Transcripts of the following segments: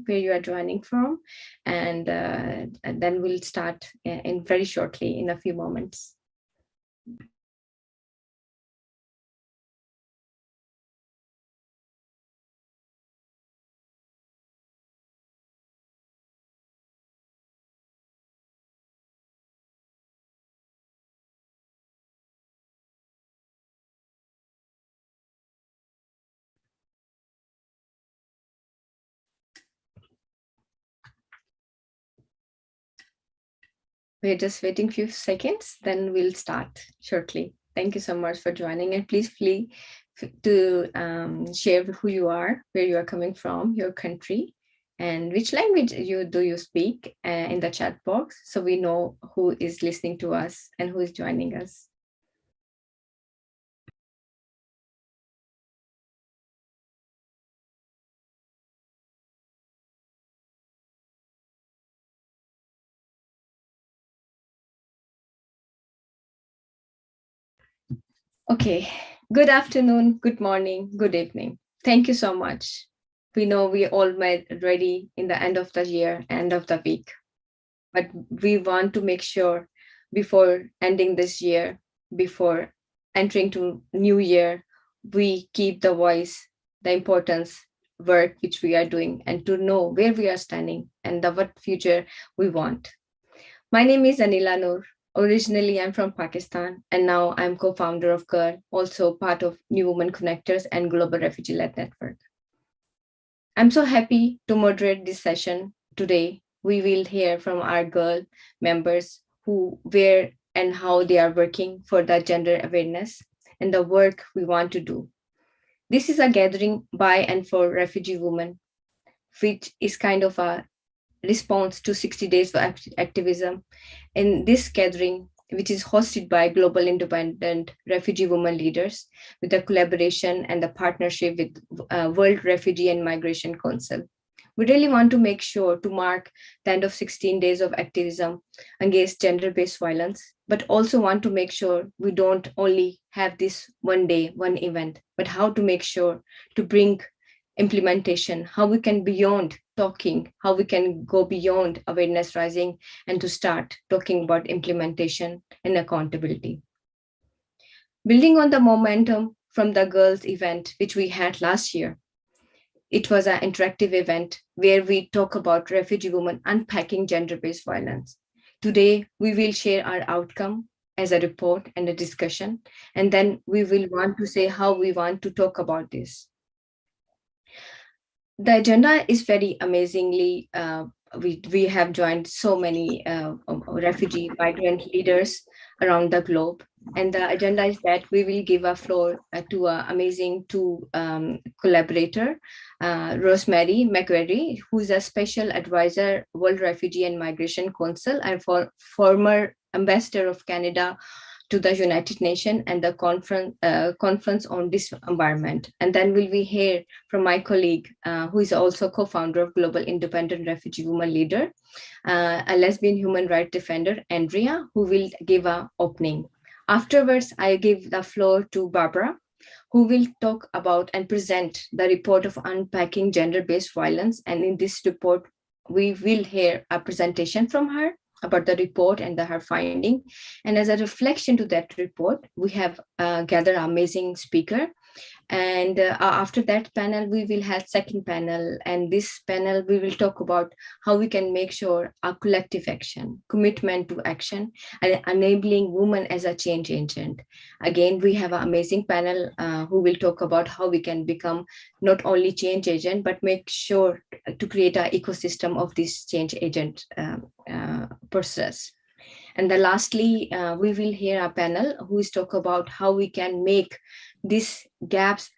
name, where you are joining from, and then we'll start in very shortly, in a few moments. We're just waiting a few seconds, then we'll start shortly. Thank you so much for joining, and please feel to share who you are, where you are coming from, your country, and which language do you speak in the chat box, so we know who is listening to us and who is joining us. Okay, good afternoon, good morning, good evening. Thank you so much. We know we all met ready in the end of the year, end of the week, but we want to make sure before ending this year, before entering to new year, we keep the voice, the importance, work which we are doing, and to know where we are standing and what future we want. My name is Anila Noor. Originally, I'm from Pakistan, and now I'm co-founder of GIRWL, also part of New Women Connectors and Global Refugee-led Network. I'm so happy to moderate this session today. We will hear from our GIRWL members who, where, and how they are working for the gender awareness and the work we want to do. This is a gathering by and for refugee women, which is kind of a response to 60 days of activism. In this gathering, which is hosted by global independent refugee women leaders with the collaboration and the partnership with World Refugee and Migration Council. We really want to make sure to mark the end of 16 days of activism against gender-based violence, but also want to make sure we don't only have this one day, one event, but how to make sure to bring implementation, how we can beyond talking, how we can go beyond awareness raising and to start talking about implementation and accountability. Building on the momentum from the girls event, which we had last year, it was an interactive event where we talk about refugee women unpacking gender-based violence. Today, we will share our outcome as a report and a discussion, and then we will want to say how we want to talk about this. The agenda is very amazingly, we have joined so many refugee migrant leaders around the globe. And the agenda is that we will give a floor to an amazing collaborator, Rosemary McQuarrie, who is a special advisor, World Refugee and Migration Council, and former ambassador of Canada to the United Nations and the conference on this environment. And then will we hear from my colleague, who is also co-founder of Global Independent Refugee Women Leader, a lesbian human rights defender, Andrea, who will give an opening. Afterwards, I give the floor to Barbara, who will talk about and present the report of Unpacking Gender-based Violence. And in this report, we will hear a presentation from her about the report and her finding. And as a reflection to that report, we have gathered an amazing speaker. And after that panel, we will have second panel. And this panel, we will talk about how we can make sure our collective action, commitment to action, and enabling women as a change agent. Again, we have an amazing panel who will talk about how we can become not only change agent, but make sure to create an ecosystem of this change agent process. And then lastly, we will hear a panel who is talk about how we can make these gaps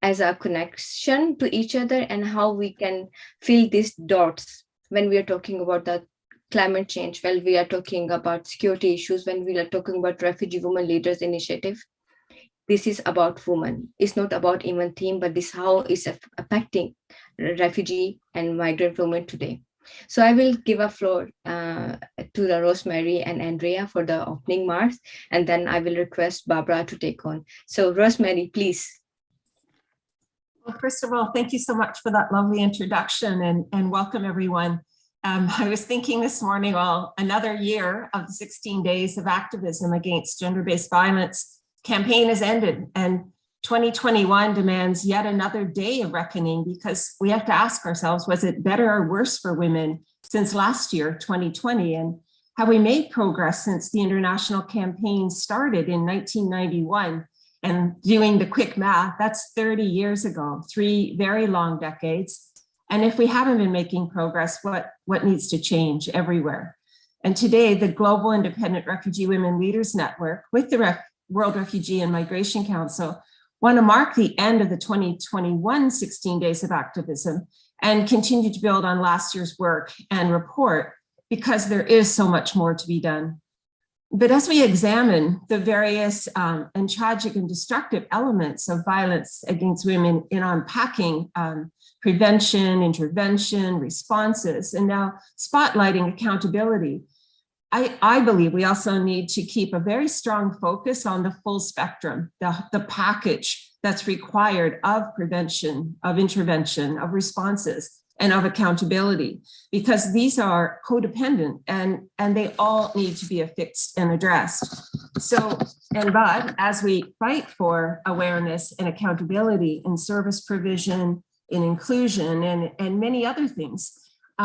as a connection to each other and how we can fill these dots when we are talking about the climate change, when we are talking about security issues, when we are talking about refugee women leaders initiative. This is about women. It's not about even theme, but this how is affecting refugee and migrant women today. So I will give a floor to the Rosemary and Andrea for the opening remarks, and then I will request Barbara to take on. So Rosemary, please. Well, first of all, thank you so much for that lovely introduction, and welcome everyone. I was thinking this morning, well, another year of the 16 days of activism against gender-based violence campaign has ended, and 2021 demands yet another day of reckoning, because we have to ask ourselves, was it better or worse for women since last year, 2020? And have we made progress since the international campaign started in 1991? And doing the quick math, that's 30 years ago, 3 very long decades. And if we haven't been making progress, what needs to change everywhere? And today, the Global Independent Refugee Women Leaders Network with the World Refugee and Migration Council want to mark the end of the 2021 16 days of activism and continue to build on last year's work and report, because there is so much more to be done. But as we examine the various and tragic and destructive elements of violence against women in unpacking prevention, intervention, responses, and now spotlighting accountability, I believe we also need to keep a very strong focus on the full spectrum, the package that's required of prevention, of intervention, of responses, and of accountability, because these are codependent and they all need to be affixed and addressed. But as we fight for awareness and accountability in service provision, in inclusion, and many other things,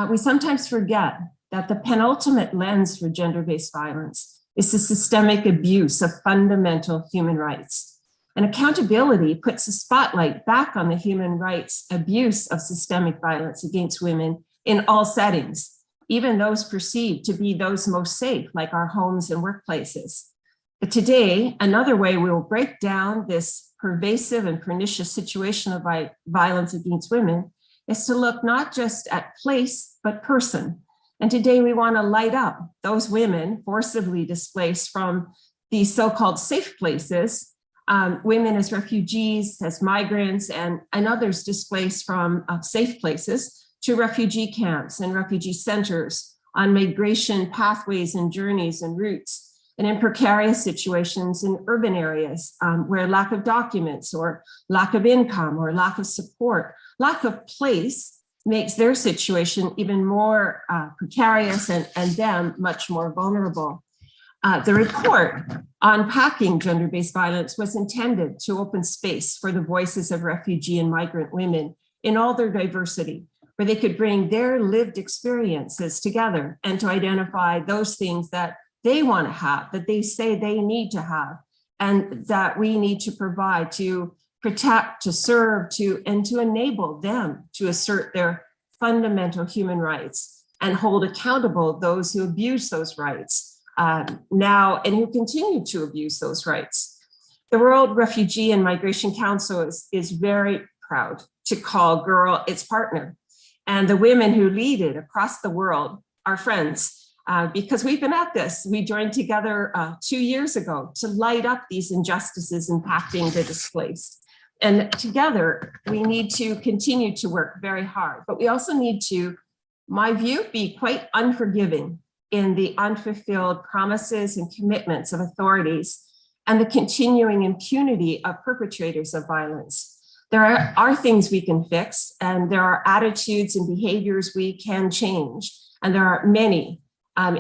we sometimes forget that the penultimate lens for gender-based violence is the systemic abuse of fundamental human rights. And accountability puts the spotlight back on the human rights abuse of systemic violence against women in all settings, even those perceived to be those most safe, like our homes and workplaces. But today, another way we will break down this pervasive and pernicious situation of violence against women is to look not just at place, but person. And today we want to light up those women forcibly displaced from these so-called safe places, women as refugees, as migrants, and others displaced from safe places to refugee camps and refugee centers, on migration pathways and journeys and routes, and in precarious situations in urban areas where lack of documents or lack of income or lack of support, lack of place makes their situation even more precarious and them much more vulnerable. The report, Unpacking Gender-based Violence, was intended to open space for the voices of refugee and migrant women in all their diversity, where they could bring their lived experiences together and to identify those things that they want to have, that they say they need to have, and that we need to provide to protect, to serve, and to enable them to assert their fundamental human rights and hold accountable those who abuse those rights now and who continue to abuse those rights. The World Refugee and Migration Council is very proud to call GIRWL its partner. And the women who lead it across the world are friends, because we've been at this. We joined together 2 years ago to light up these injustices impacting the displaced. And together, we need to continue to work very hard, but we also need to, my view, be quite unforgiving in the unfulfilled promises and commitments of authorities and the continuing impunity of perpetrators of violence. There are things we can fix, and there are attitudes and behaviors we can change. And there are many,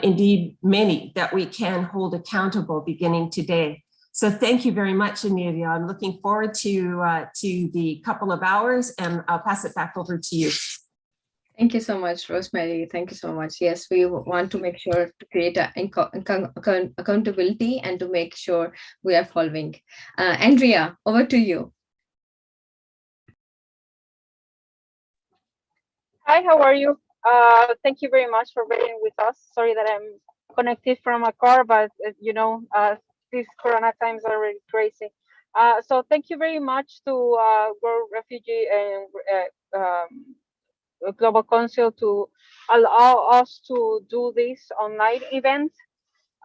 indeed many, that we can hold accountable beginning today. So thank you very much, Anila. I'm looking forward to the couple of hours, and I'll pass it back over to you. Thank you so much, Rosemary. Thank you so much. Yes, we want to make sure to create accountability and to make sure we are following. Andrea, over to you. Hi, how are you? Thank you very much for being with us. Sorry that I'm connected from a car, but these Corona times are really crazy. So thank you very much to World Refugee and Global Council to allow us to do this online event.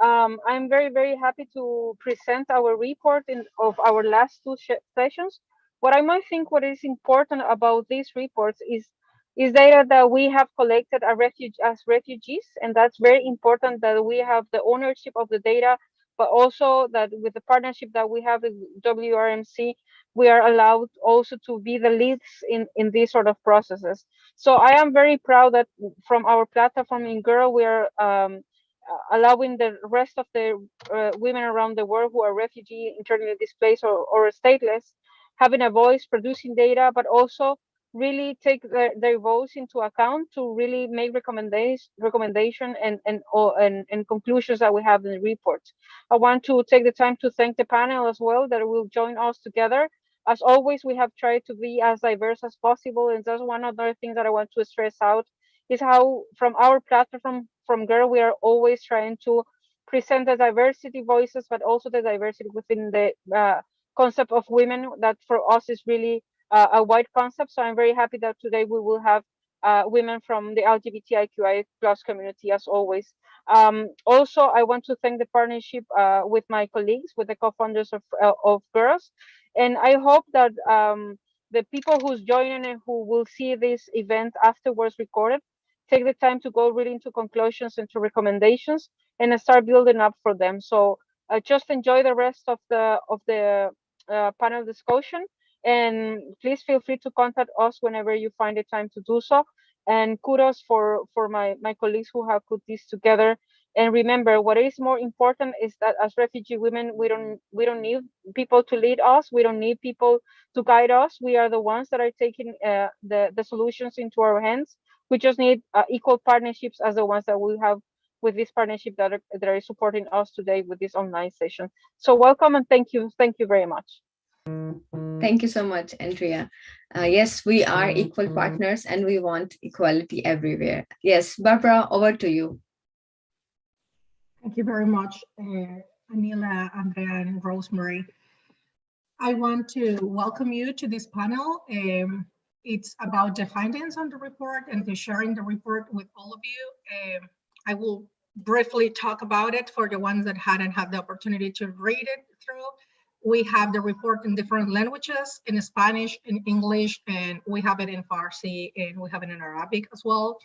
I'm very, very happy to present our report of our last 2 sessions. What I might think what is important about these reports is data that we have collected as refugees, and that's very important that we have the ownership of the data, but also that with the partnership that we have with WRMC, we are allowed also to be the leads in these sort of processes. So I am very proud that from our platform in GIRWL, we are allowing the rest of the women around the world who are refugee, internally displaced, or stateless, having a voice, producing data, but also really take their voice into account to really make recommendation and conclusions that we have in the report. I want to take the time to thank the panel as well that will join us together. As always, we have tried to be as diverse as possible, and that's one other thing that I want to stress out is how from our platform from GIRWL, we are always trying to present the diversity voices, but also the diversity within the concept of women that for us is really a wide concept. So I'm very happy that today we will have women from the LGBTIQI plus community as always. Also, I want to thank the partnership with my colleagues, with the co-founders of GIRLS. And I hope that the people who's joining and who will see this event afterwards recorded, take the time to go really into conclusions and to recommendations and start building up for them. So just enjoy the rest of the panel discussion, and please feel free to contact us whenever you find the time to do so. And kudos for my colleagues who have put this together. And remember, what is more important is that as refugee women, we don't need people to lead us. We don't need people to guide us. We are the ones that are taking the solutions into our hands. We just need equal partnerships as the ones that we have with this partnership that are supporting us today with this online session. So welcome and thank you very much. Thank you so much, Andrea. Yes, we are equal partners and we want equality everywhere. Yes, Barbara, over to you. Thank you very much, Anila, Andrea, and Rosemary. I want to welcome you to this panel. It's about the findings on the report and to sharing the report with all of you. I will briefly talk about it for the ones that hadn't had the opportunity to read it through. We have the report in different languages, in Spanish, in English, and we have it in Farsi, and we have it in Arabic as well.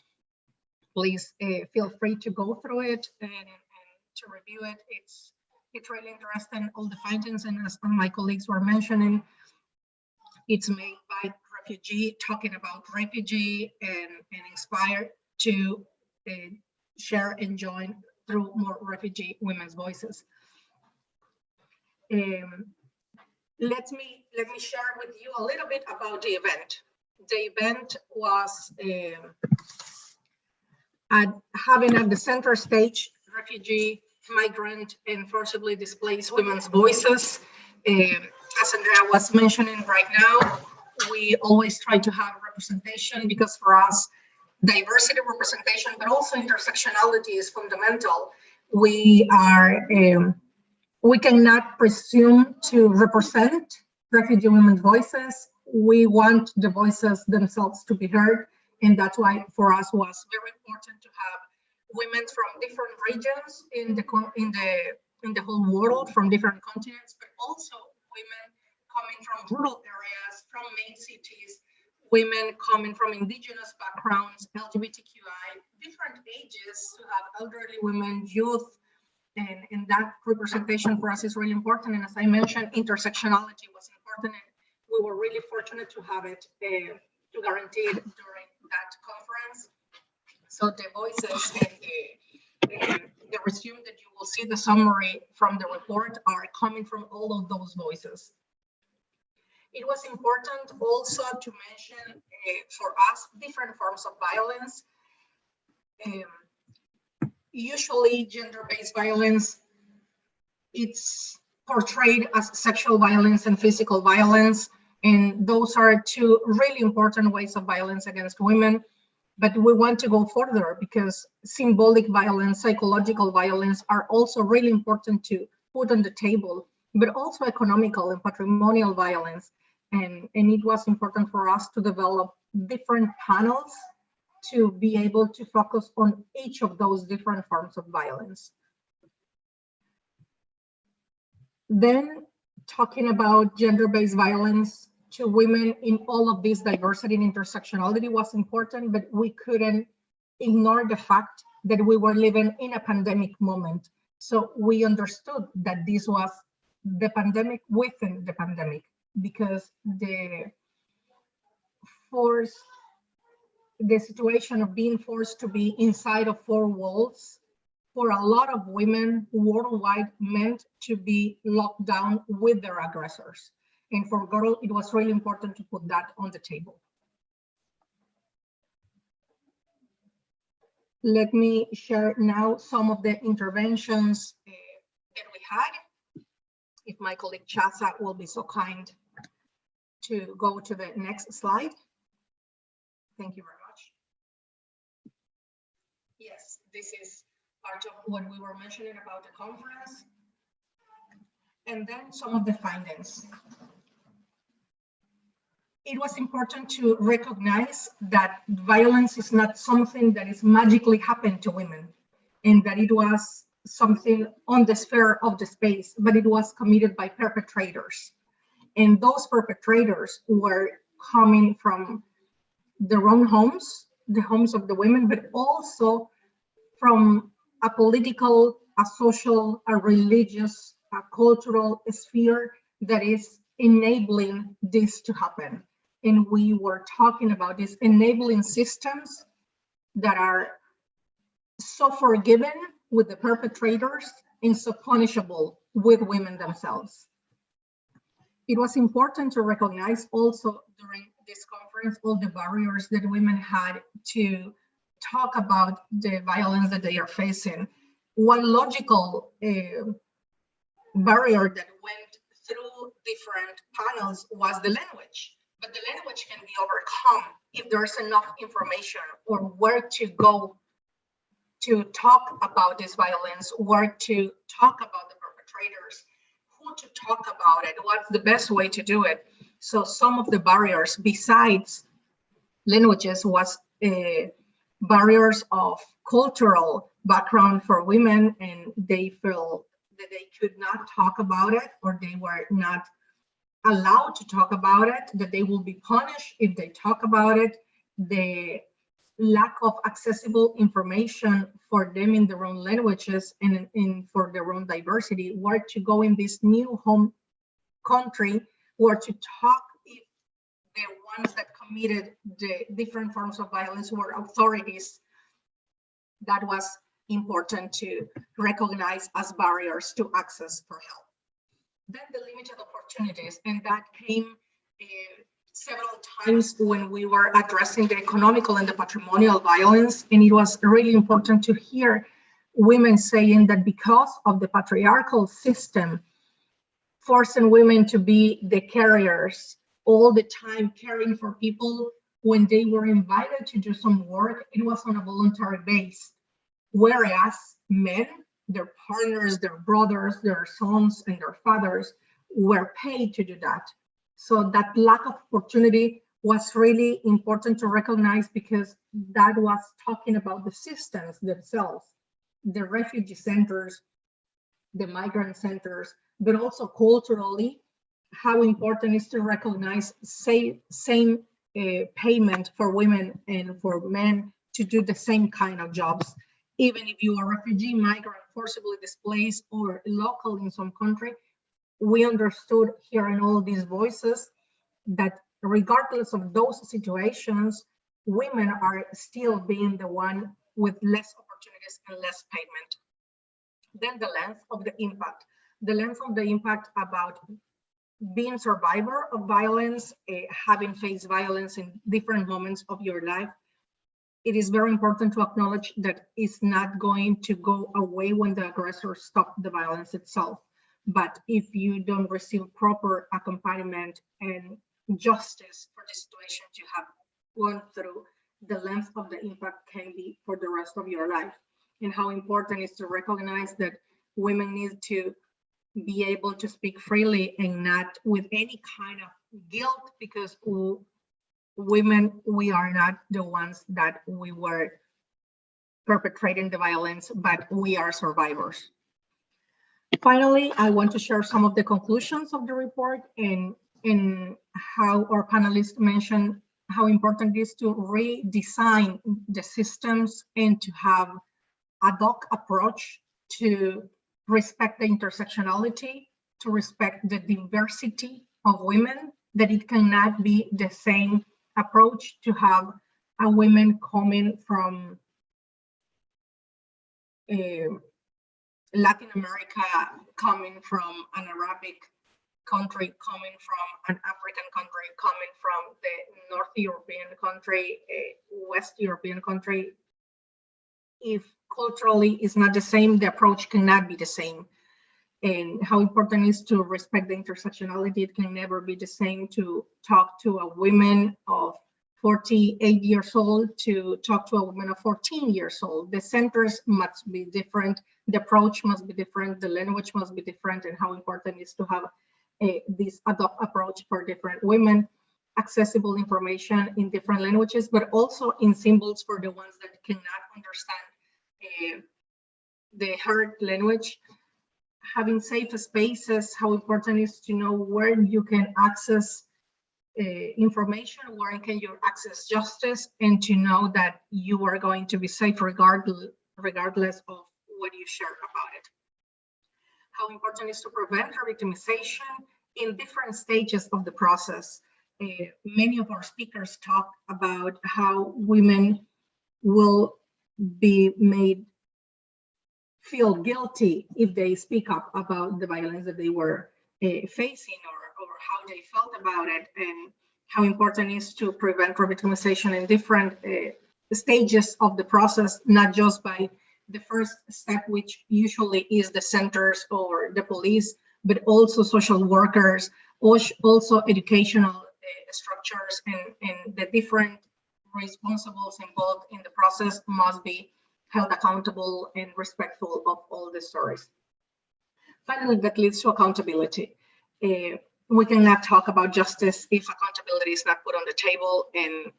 Please feel free to go through it and to review it. It's really interesting, all the findings, and as my colleagues were mentioning, it's made by Refugee, talking about refugee and inspired to share and join through more refugee women's voices. Let me share with you a little bit about the event. The event was having at the center stage refugee, migrant, and forcibly displaced women's voices. As Andrea was mentioning right now, we always try to have representation because for us, diversity representation, but also intersectionality is fundamental. We cannot presume to represent refugee women's voices. We want the voices themselves to be heard. And that's why for us was very important to have women from different regions in the whole world, from different continents, but also women coming from rural areas, from main cities, women coming from indigenous backgrounds, LGBTQI, different ages, to have elderly women, youth, and that representation for us is really important. And as I mentioned, intersectionality was important, and we were really fortunate to have it to guarantee it during that conference. So the voices and the resume that you will see the summary from the report are coming from all of those voices. It was important also to mention for us different forms of violence. Usually gender-based violence, it's portrayed as sexual violence and physical violence. And those are two really important ways of violence against women. But we want to go further because symbolic violence, psychological violence are also really important to put on the table, but also economical and patrimonial violence. And it was important for us to develop different panels to be able to focus on each of those different forms of violence. Then talking about gender-based violence to women in all of this diversity and intersectionality was important, but we couldn't ignore the fact that we were living in a pandemic moment. So we understood that this was the pandemic within the pandemic. because the situation of being forced to be inside of four walls for a lot of women worldwide meant to be locked down with their aggressors. And for GIRWL, it was really important to put that on the table. Let me share now some of the interventions that we had. If my colleague Chasa will be so kind to go to the next slide. Thank you very much. Yes, this is part of what we were mentioning about the conference. And then some of the findings. It was important to recognize that violence is not something that is magically happened to women, and that it was something on the sphere of the space, but it was committed by perpetrators. And those perpetrators were coming from their own homes, the homes of the women, but also from a political, a social, a religious, a cultural sphere that is enabling this to happen. And we were talking about these enabling systems that are so forgiving with the perpetrators and so punishable with women themselves. It was important to recognize also during this conference all the barriers that women had to talk about the violence that they are facing. One logical barrier that went through different panels was the language. But the language can be overcome if there's enough information or where to go to talk about this violence, where to talk about the perpetrators, who to talk about it, what's the best way to do it. So some of the barriers besides languages was barriers of cultural background for women, and they feel that they could not talk about it, or they were not allowed to talk about it, that they will be punished if they talk about it, the lack of accessible information for them in their own languages and for their own diversity, where to go in this new home country, where to talk if the ones that committed the different forms of violence were authorities. That was important to recognize as barriers to access for help. Then the limited opportunities, and that came several times when we were addressing the economical and the patrimonial violence. And it was really important to hear women saying that because of the patriarchal system, forcing women to be the carriers all the time, caring for people, when they were invited to do some work, it was on a voluntary base. Whereas men, their partners, their brothers, their sons, and their fathers were paid to do that. So that lack of opportunity was really important to recognize, because that was talking about the systems themselves, the refugee centers, the migrant centers, but also culturally, how important it is to recognize same payment for women and for men to do the same kind of jobs. Even if you are a refugee, migrant, forcibly displaced, or local in some country, we understood hearing all these voices that regardless of those situations, women are still being the one with less opportunities and less payment. Then the length of the impact. The length of the impact about being survivor of violence, having faced violence in different moments of your life. It is very important to acknowledge that it's not going to go away when the aggressor stops the violence itself. But if you don't receive proper accompaniment and justice for the situation you have gone through, the length of the impact can be for the rest of your life. And how important it is to recognize that women need to be able to speak freely and not with any kind of guilt, because women, we are not the ones that we were perpetrating the violence, but we are survivors. Finally, I want to share some of the conclusions of the report and how our panelists mentioned how important it is to redesign the systems and to have ad hoc approach to respect the intersectionality, to respect the diversity of women, that it cannot be the same approach to have a woman coming from Latin America, coming from an Arabic country, coming from an African country, coming from the North European country, West European country. If culturally is not the same, the approach cannot be the same. And how important it is to respect the intersectionality. It can never be the same to talk to a woman of 48 years old to talk to a woman of 14 years old. The centers must be different, the approach must be different, the language must be different, and how important it is to have this approach for different women, accessible information in different languages, but also in symbols for the ones that cannot understand the Hart language. Having safe spaces, how important it is to know where you can access information, where can you access justice, and to know that you are going to be safe regardless of what you share about it. How important it is to prevent victimization in different stages of the process. Many of our speakers talk about how women will be made feel guilty if they speak up about the violence that they were facing, or how they felt about it, and how important it is to prevent victimization in different stages of the process, not just by the first step, which usually is the centers or the police, but also social workers, also educational structures, and the different responsibles involved in the process must be held accountable and respectful of all the stories. Finally, that leads to accountability. We cannot talk about justice if accountability is not put on the table, and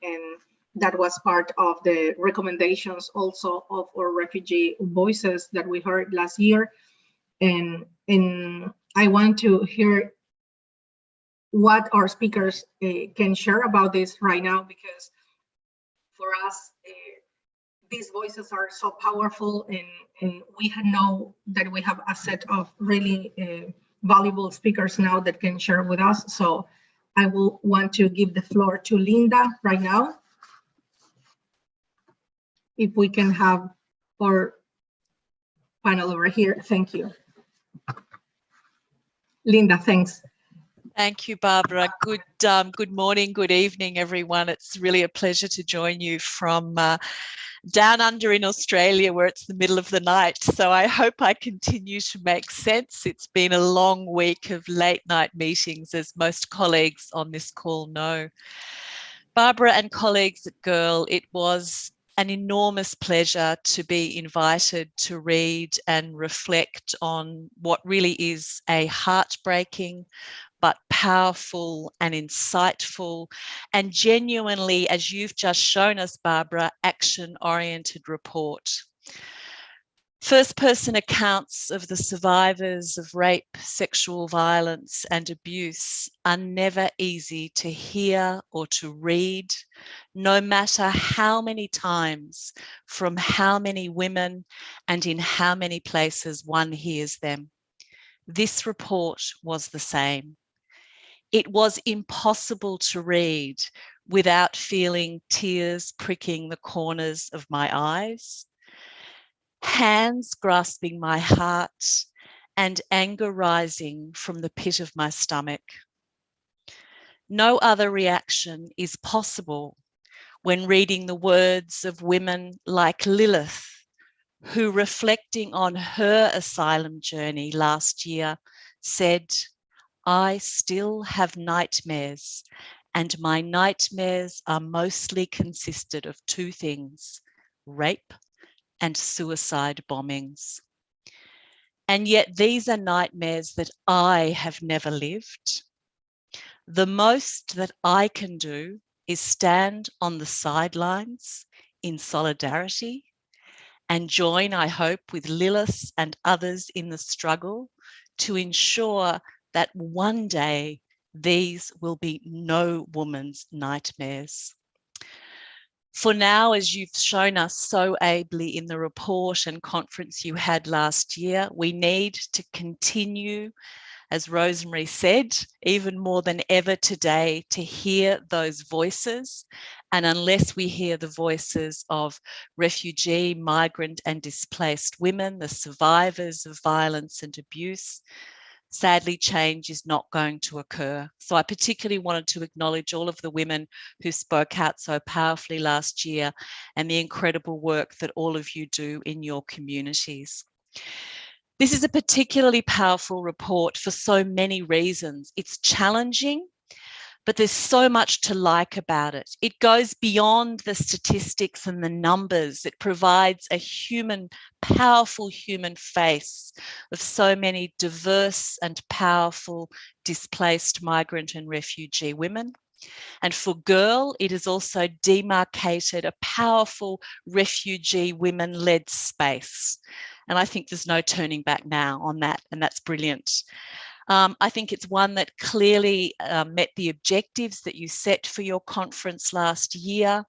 that was part of the recommendations also of our refugee voices that we heard last year. And I want to hear what our speakers can share about this right now, because for us, these voices are so powerful, and we know that we have a set of really valuable speakers now that can share with us. So I will want to give the floor to Linda right now. If we can have our panel over here. Thank you. Linda, thanks. Thank you, Barbara. Good morning, good evening, everyone. It's really a pleasure to join you from down under in Australia, where it's the middle of the night. So I hope I continue to make sense. It's been a long week of late night meetings, as most colleagues on this call know. Barbara and colleagues at GIRWL, it was an enormous pleasure to be invited to read and reflect on what really is a heartbreaking but powerful and insightful and genuinely, as you've just shown us, Barbara, action-oriented report. First-person accounts of the survivors of rape, sexual violence and abuse are never easy to hear or to read, no matter how many times, from how many women and in how many places one hears them. This report was the same. It was impossible to read without feeling tears pricking the corners of my eyes, hands grasping my heart, and anger rising from the pit of my stomach. No other reaction is possible when reading the words of women like Lilith, who, reflecting on her asylum journey last year, said, "I still have nightmares, and my nightmares are mostly consisted of two things, rape and suicide bombings. And yet these are nightmares that I have never lived. The most that I can do is stand on the sidelines in solidarity and join, I hope, with Lilith and others in the struggle to ensure that one day these will be no woman's nightmares. For now, as you've shown us so ably in the report and conference you had last year, we need to continue as Rosemary said, even more than ever today, to hear those voices. And unless we hear the voices of refugee, migrant and displaced women, the survivors of violence and abuse, sadly, change is not going to occur. So I particularly wanted to acknowledge all of the women who spoke out so powerfully last year and the incredible work that all of you do in your communities. This is a particularly powerful report for so many reasons. It's challenging, but there's so much to like about it. It goes beyond the statistics and the numbers. It provides a human, powerful human face of so many diverse and powerful displaced migrant and refugee women. And for GIRWL, it has also demarcated a powerful refugee women-led space. And I think there's no turning back now on that, and that's brilliant. I think it's one that clearly met the objectives that you set for your conference last year.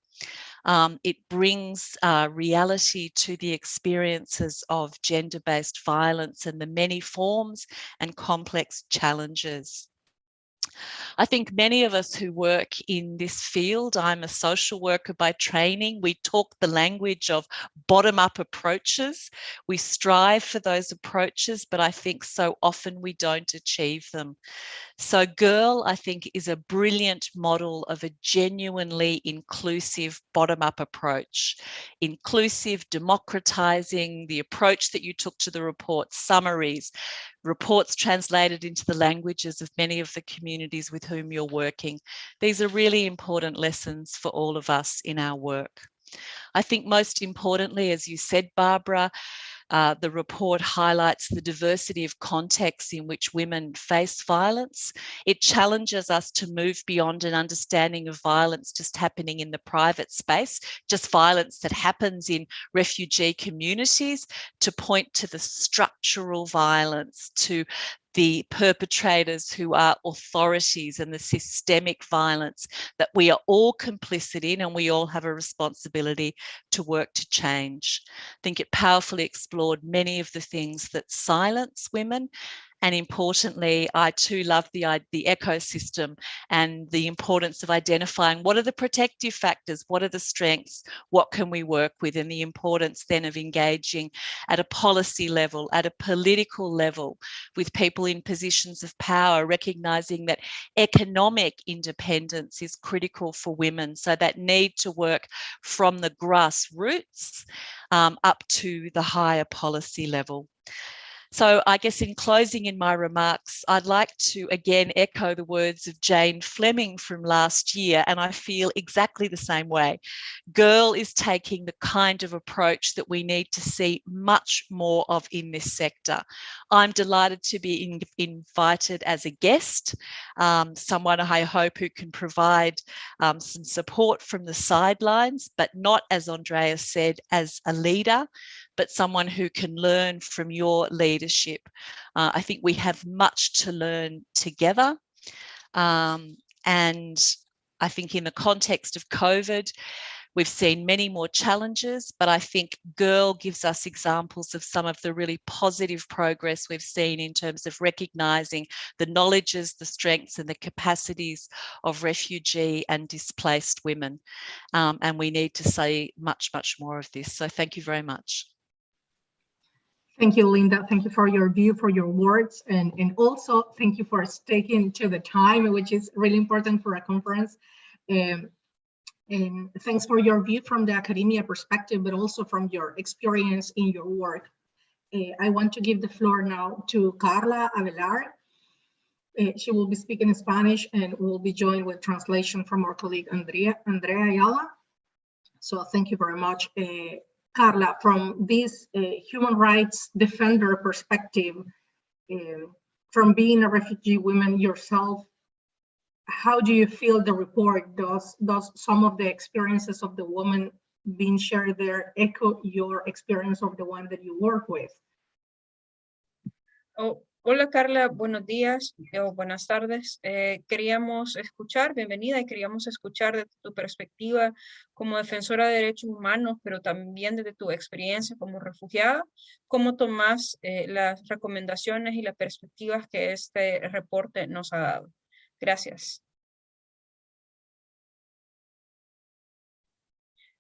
It brings reality to the experiences of gender-based violence and the many forms and complex challenges. I think many of us who work in this field, I'm a social worker by training, we talk the language of bottom-up approaches. We strive for those approaches, but I think so often we don't achieve them. So GIRWL, I think, is a brilliant model of a genuinely inclusive bottom-up approach. Inclusive, democratising, the approach that you took to the report, summaries, reports translated into the languages of many of the communities with whom you're working. These are really important lessons for all of us in our work. I think most importantly, as you said, Barbara, the report highlights the diversity of contexts in which women face violence. It challenges us to move beyond an understanding of violence just happening in the private space, just violence that happens in refugee communities, to point to the structural violence, to the perpetrators who are authorities, and the systemic violence that we are all complicit in, and we all have a responsibility to work to change. I think it powerfully explored many of the things that silence women. And importantly, I too love the ecosystem and the importance of identifying what are the protective factors, what are the strengths, what can we work with, and the importance then of engaging at a policy level, at a political level, with people in positions of power, recognising that economic independence is critical for women. So that need to work from the grassroots up to the higher policy level. So I guess in closing in my remarks, I'd like to again echo the words of Jane Fleming from last year, and I feel exactly the same way. GIRWL is taking the kind of approach that we need to see much more of in this sector. I'm delighted to be invited as a guest, someone I hope who can provide some support from the sidelines, but not, as Andrea said, as a leader, but someone who can learn from your leadership. I think we have much to learn together. And I think in the context of COVID, we've seen many more challenges, but I think GIRWL gives us examples of some of the really positive progress we've seen in terms of recognising the knowledges, the strengths and the capacities of refugee and displaced women. And we need to say much, much more of this. So thank you very much. Thank you, Linda. Thank you for your view, for your words, and also thank you for sticking to the time, which is really important for a conference. And thanks for your view from the academia perspective, but also from your experience in your work. I want to give the floor now to Carla Avelar. She will be speaking in Spanish and will be joined with translation from our colleague Andrea Ayala. So thank you very much. Carla, from this human rights defender perspective, from being a refugee woman yourself, how do you feel the report? Does some of the experiences of the woman being shared there echo your experience of the one that you work with? Oh, Hola Carla, buenos días o buenas tardes. Queríamos escuchar, bienvenida, y queríamos escuchar desde tu perspectiva como defensora de derechos humanos, pero también desde tu experiencia como refugiada, cómo tomas las recomendaciones y las perspectivas que este reporte nos ha dado. Gracias.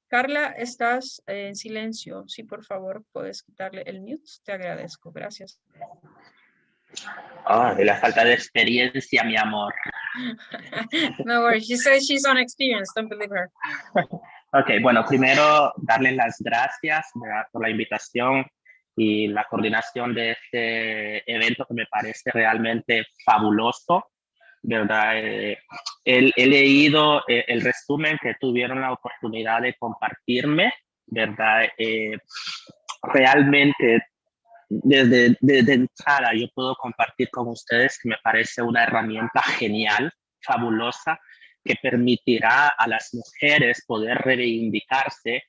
Carla, estás en silencio. Sí, por favor, puedes quitarle el mute. Te agradezco. Gracias. Oh, de la falta de experiencia, mi amor. No worries. She says she's unexperienced. Don't believe her. Ok, bueno, primero darles las gracias, ¿verdad?, por la invitación y la coordinación de este evento que me parece realmente fabuloso, ¿verdad? He leído el resumen que tuvieron la oportunidad de compartirme, ¿verdad? Realmente desde entrada yo puedo compartir con ustedes que me parece una herramienta genial, fabulosa, que permitirá a las mujeres poder reivindicarse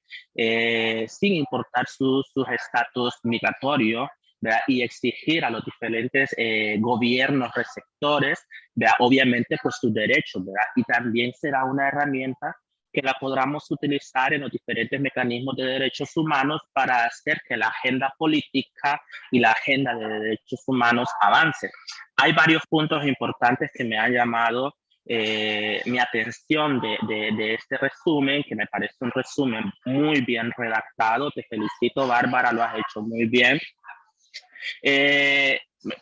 sin importar su estatus migratorio, ¿verdad?, y exigir a los diferentes gobiernos receptores, ¿verdad?, obviamente pues sus derechos, ¿verdad? Y también será una herramienta que la podamos utilizar en los diferentes mecanismos de derechos humanos para hacer que la agenda política y la agenda de derechos humanos avance. Hay varios puntos importantes que me han llamado mi atención de este resumen, que me parece un resumen muy bien redactado. Te felicito, Bárbara, lo has hecho muy bien.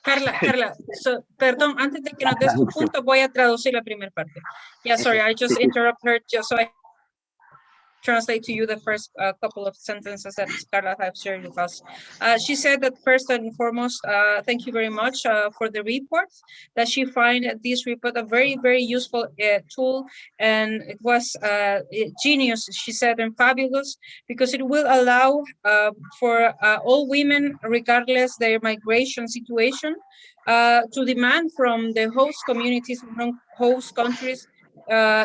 Carla, perdón, antes de que nos des tu punto, voy a traducir la primera parte. Yeah, sorry, I just interrupt her just so I translate to you the first couple of sentences that Carla have shared with us. She said that first and foremost, thank you very much for the report, that she find this report a very, very useful tool, and it was genius, she said, and fabulous, because it will allow for all women, regardless their migration situation, to demand from the host communities, from host countries,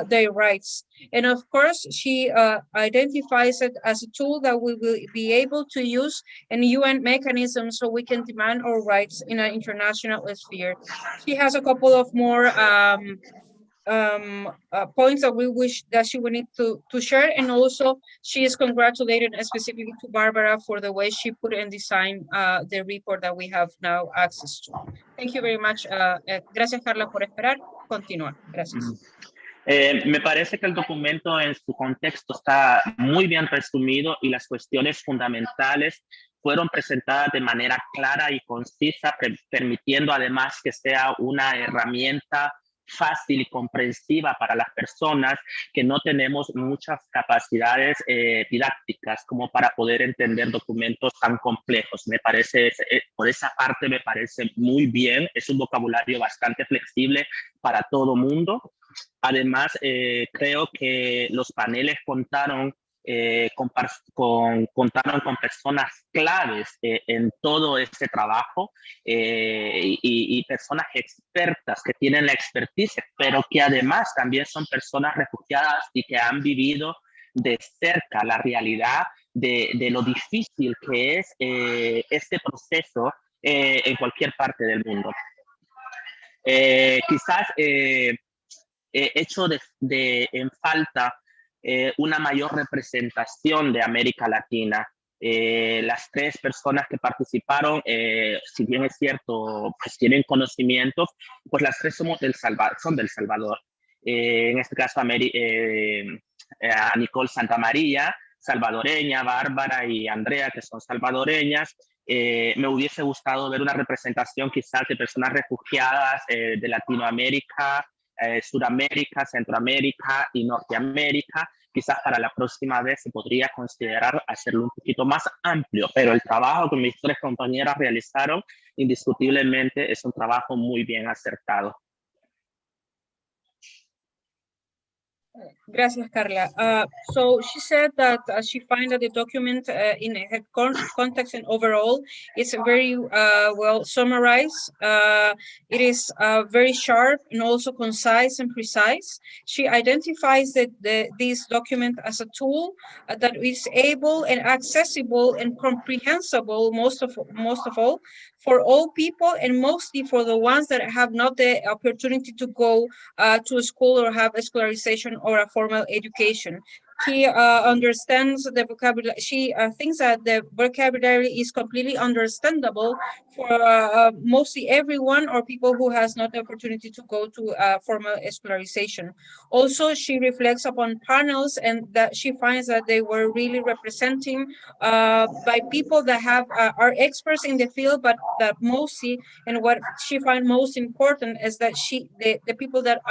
their rights. And of course, she identifies it as a tool that we will be able to use in UN mechanisms so we can demand our rights in an international sphere. She has a couple of more points that we wish that she would need to share, and also she is congratulated specifically to Barbara for the way she put and designed the report that we have now access to. Thank you very much. Gracias, Carla, por esperar. Continúa. Gracias. Me parece que el documento en su contexto está muy bien resumido y las cuestiones fundamentales fueron presentadas de manera clara y concisa, permitiendo además que sea una herramienta fácil y comprensiva para las personas que no tenemos muchas capacidades didácticas como para poder entender documentos tan complejos. Me parece, por esa parte me parece muy bien, es un vocabulario bastante flexible para todo mundo. Además, creo que los paneles contaron con personas claves en todo este trabajo y personas expertas que tienen la expertise, pero que además también son personas refugiadas y que han vivido de cerca la realidad de lo difícil que es este proceso en cualquier parte del mundo. Quizás hecho en falta una mayor representación de América Latina. Las tres personas que participaron, si bien es cierto, pues tienen conocimientos, pues las tres son del Salvador. En este caso, a Nicole Santamaría, salvadoreña, Bárbara y Andrea, que son salvadoreñas. Me hubiese gustado ver una representación quizás de personas refugiadas de Latinoamérica, Sudamérica, Centroamérica y Norteamérica. Quizás para la próxima vez se podría considerar hacerlo un poquito más amplio, pero el trabajo que mis tres compañeras realizaron indiscutiblemente es un trabajo muy bien acertado. Gracias, Carla. So she said that she finds that the document in her context and overall is very well summarized. It is very sharp and also concise and precise. She identifies that this document as a tool that is able and accessible and comprehensible most of all for all people, and mostly for the ones that have not the opportunity to go to a school or have a scholarization or a formal education. She understands the vocabulary. She thinks that the vocabulary is completely understandable for mostly everyone or people who has not the opportunity to go to formal scholarization. Also, she reflects upon panels and that she finds that they were really representing by people that have are experts in the field, but that mostly, and what she finds most important is that the people that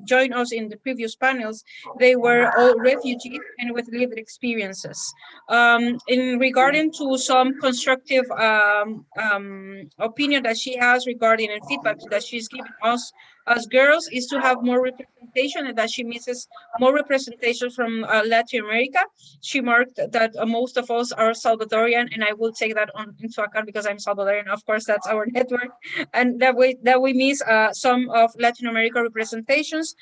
joined us in the previous panels, they were all refugees and with lived experiences. In regarding to some constructive opinion that she has regarding and feedback that she's giving us as girls is to have more representation, and that she misses more representation from Latin America. She marked that most of us are Salvadorian, and I will take that into account because I'm Salvadorian. Of course, that's our network, and that we miss some of Latin America representations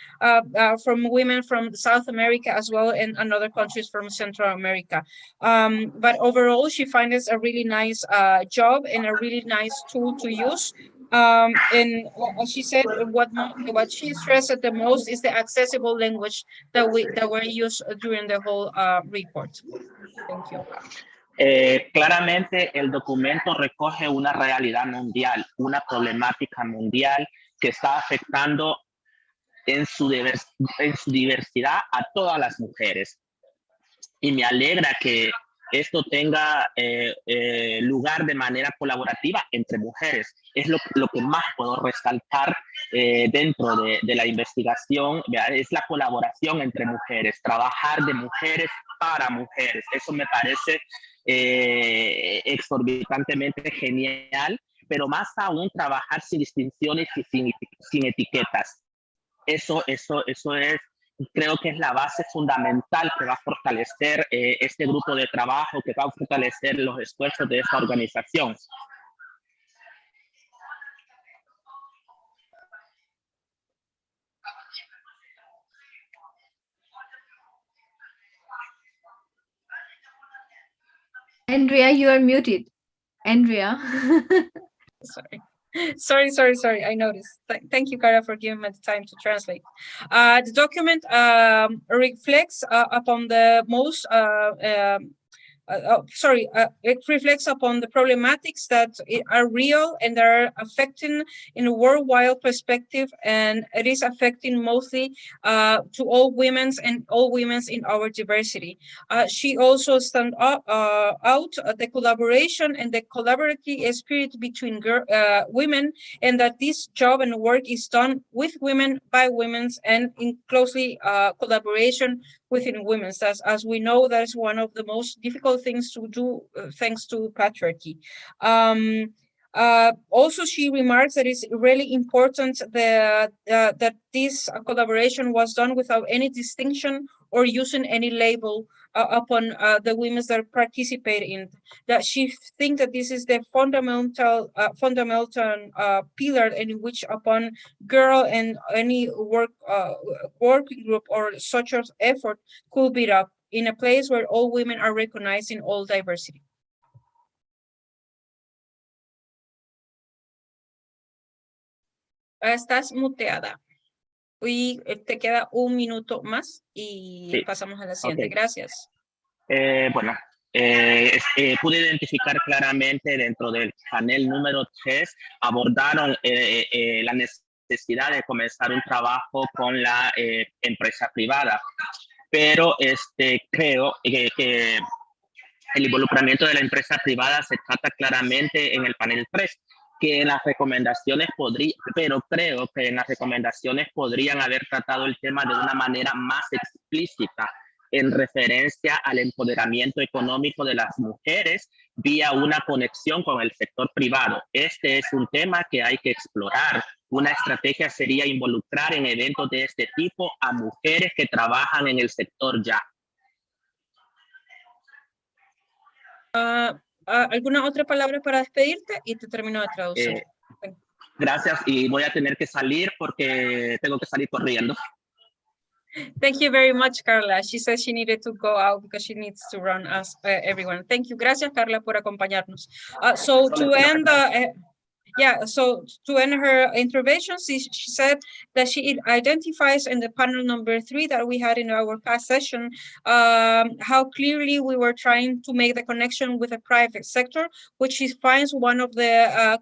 from women from South America as well, and other countries from Central America. But overall, she finds a really nice job and a really nice tool to use. And as she said, what she stressed the most is the accessible language that were used during the whole report. Thank you. Claramente el documento recoge una realidad mundial, una problemática mundial que está afectando en su diversidad a todas las mujeres. Y me alegra que esto tenga lugar de manera colaborativa entre mujeres. Es lo que más puedo resaltar dentro de la investigación, ¿verdad? Es la colaboración entre mujeres, trabajar de mujeres para mujeres. Eso me parece exorbitantemente genial, pero más aún trabajar sin distinciones y sin etiquetas. Eso es, creo que es la base fundamental que va a fortalecer este grupo de trabajo, que va a fortalecer los esfuerzos de esta organización. Andrea, you are muted. Andrea. Sorry. I noticed. Thank you, Cara, for giving me the time to translate. The document reflects upon the most it reflects upon the problematics that are real and are affecting in a worldwide perspective, and it is affecting mostly to all women and all women in our diversity. She also stands out the collaboration and the collaborative spirit between women, and that this job and work is done with women, by women, and in closely collaboration within women. As we know, that is one of the most difficult things to do thanks to patriarchy. Also, she remarks that it's really important that this collaboration was done without any distinction or using any label upon the women that participate in. That she thinks that this is the fundamental pillar in which upon GIRWL and any working group or social effort could be up in a place where all women are recognized in all diversity. Estás muteada. Y te queda un minuto más y sí, pasamos a la siguiente. Okay. Gracias. Bueno, pude identificar claramente dentro del panel número 3, abordaron la necesidad de comenzar un trabajo con la empresa privada, pero creo que el involucramiento de la empresa privada se trata claramente en el panel 3, que en las recomendaciones pero creo que en las recomendaciones podrían haber tratado el tema de una manera más explícita en referencia al empoderamiento económico de las mujeres vía una conexión con el sector privado. Este es un tema que hay que explorar Una estrategia sería involucrar en eventos de este tipo a mujeres que trabajan en el sector ya. ¿Alguna otra palabra para despedirte? Y te termino de traducir. Gracias, y voy a tener que salir porque tengo que salir corriendo. Thank you very much, Carla. She says she needed to go out because she needs to run us, everyone. Thank you. Gracias, Carla, por acompañarnos. So to end her intervention, she said that she identifies in the panel number 3 that we had in our past session, how clearly we were trying to make the connection with the private sector, which she finds one of the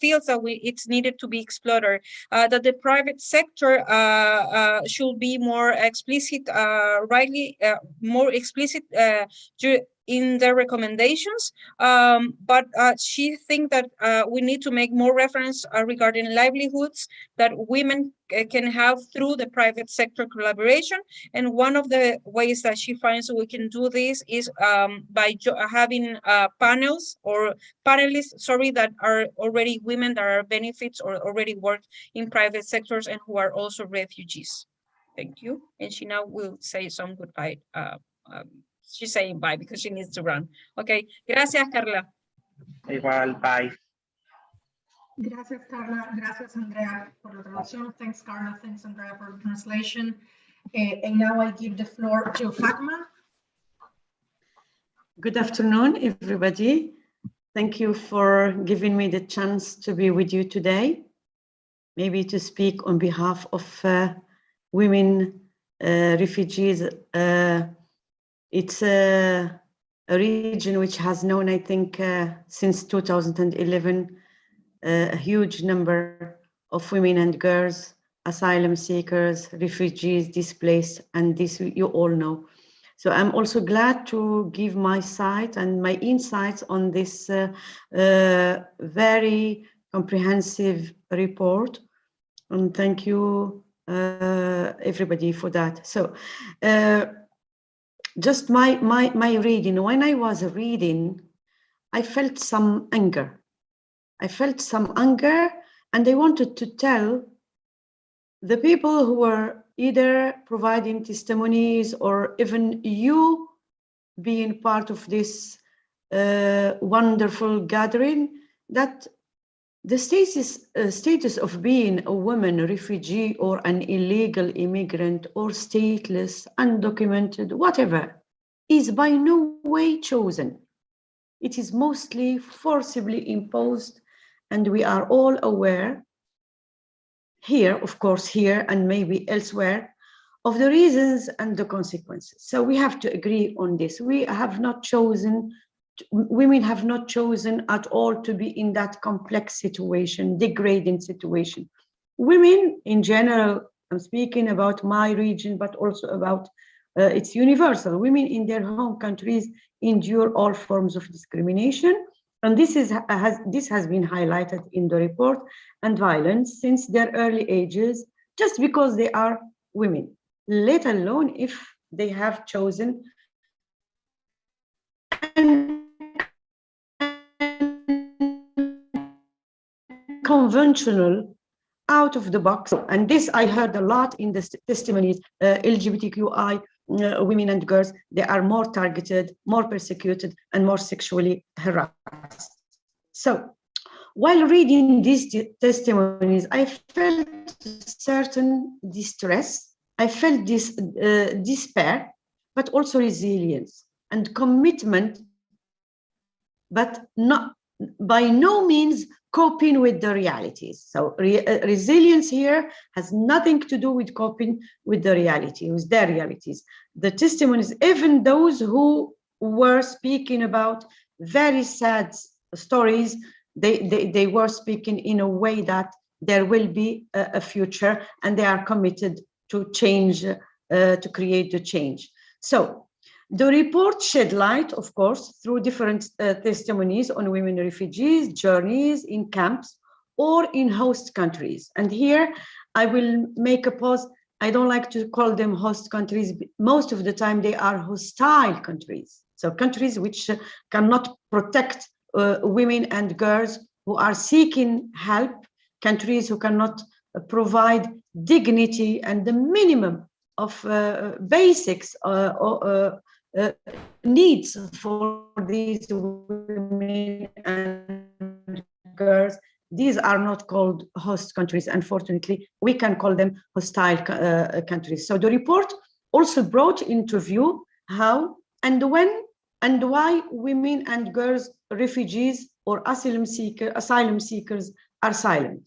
fields that it's needed to be explored, that the private sector should be more explicit, more explicit in their recommendations, but she thinks that we need to make more reference regarding livelihoods that women can have through the private sector collaboration. And one of the ways that she finds we can do this is by having panels or panelists, sorry, that are already women that are benefits or already work in private sectors and who are also refugees. Thank you. And she now will say some goodbye. She's saying bye because she needs to run. Okay, gracias, Carla. Igual, bye. Gracias, Carla. Gracias, Andrea, por la traducción. Thanks, Carla. Thanks, Andrea, for the translation. And now I give the floor to Fatma. Good afternoon, everybody. Thank you for giving me the chance to be with you today, maybe to speak on behalf of women refugees. It's a region which has known, I think, since 2011, a huge number of women and girls, asylum seekers, refugees, displaced, and this you all know. So I'm also glad to give my side and my insights on this very comprehensive report. And thank you, everybody, for that. So just my reading, when I was reading, I felt some anger. I felt some anger, and I wanted to tell the people who were either providing testimonies or even you being part of this wonderful gathering, that the status of being a woman, a refugee, or an illegal immigrant, or stateless, undocumented, whatever, is by no way chosen. It is mostly forcibly imposed, and we are all aware here, of course, here and maybe elsewhere, of the reasons and the consequences. So we have to agree on this. We have not chosen, women have not chosen at all to be in that complex situation, degrading situation. Women in general, I'm speaking about my region, but also about it's universal. Women in their home countries endure all forms of discrimination. And this has been highlighted in the report, and violence since their early ages, just because they are women, let alone if they have chosen conventional, out of the box. And this I heard a lot in the testimonies, LGBTQI women and girls, they are more targeted, more persecuted, and more sexually harassed. So while reading these testimonies, I felt certain distress, I felt this despair, but also resilience and commitment, but not by no means coping with the realities. So resilience here has nothing to do with coping with the reality, with their realities. The testimonies, even those who were speaking about very sad stories, they were speaking in a way that there will be a future, and they are committed to change, to create the change. So the report shed light, of course, through different testimonies on women refugees, journeys in camps or in host countries. And here I will make a pause. I don't like to call them host countries. Most of the time they are hostile countries. So countries which cannot protect women and girls who are seeking help, countries who cannot provide dignity and the minimum of basics needs for these women and girls. These are not called host countries. Unfortunately, we can call them hostile countries. So the report also brought into view how and when and why women and girls, refugees or asylum seekers are silent.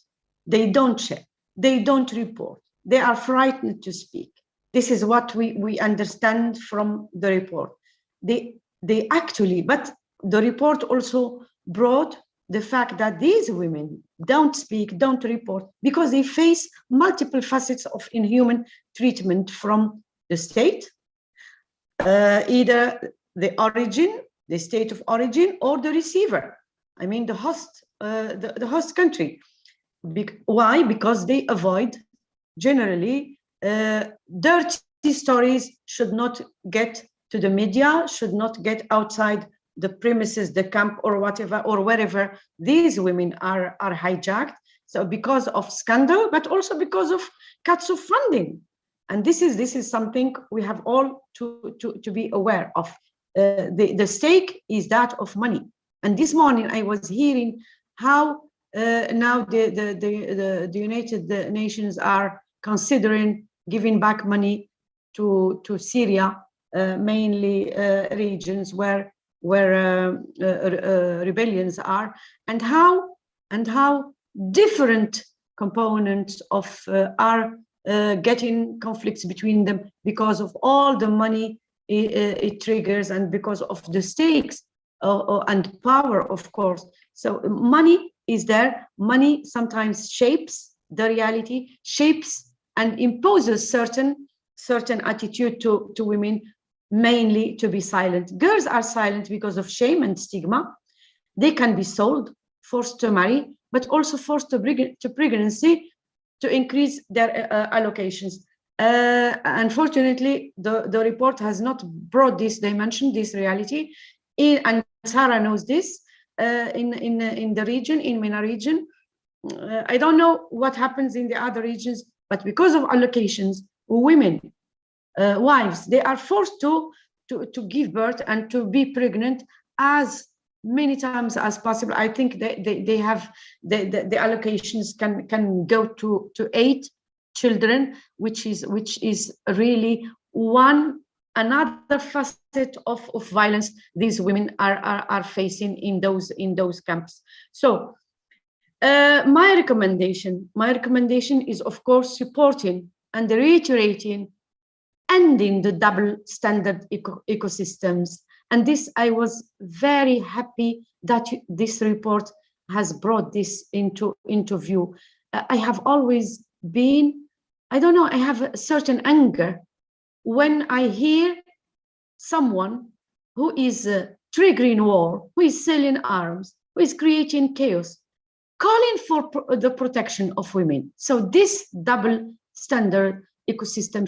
They don't share, they don't report, they are frightened to speak. This is what we understand from the report. They actually, but the report also brought the fact that these women don't speak, don't report, because they face multiple facets of inhuman treatment from the state, either the origin, the state of origin, or the receiver. I mean, the host country. Why? Because they avoid, generally, dirty stories should not get to the media, should not get outside the premises, the camp, or whatever, or wherever these women are hijacked. So because of scandal, but also because of cuts of funding. And this is something we have all to be aware of. The stake is that of money. And this morning I was hearing how now the United Nations are considering giving back money to Syria, mainly regions where rebellions are, and how different components of are getting conflicts between them because of all the money it triggers, and because of the stakes and power, of course. So money is there. Money sometimes shapes the reality, shapes and imposes certain attitude to women, mainly to be silent. Girls are silent because of shame and stigma. They can be sold, forced to marry, but also forced to pregnancy to increase their allocations. Unfortunately, the report has not brought this dimension, this reality, and Sarah knows this, in the region, in MENA region. I don't know what happens in the other regions, but because of allocations, women, wives, they are forced to give birth and to be pregnant as many times as possible. I think they have the allocations can go to 8 children, which is really another facet of violence these women are facing in those camps. So my recommendation is, of course, supporting and reiterating ending the double standard ecosystems. And this, I was very happy that this report has brought this into view. I have always been, I don't know, I have a certain anger when I hear someone who is triggering war, who is selling arms, who is creating chaos, calling for the protection of women. So this double standard ecosystem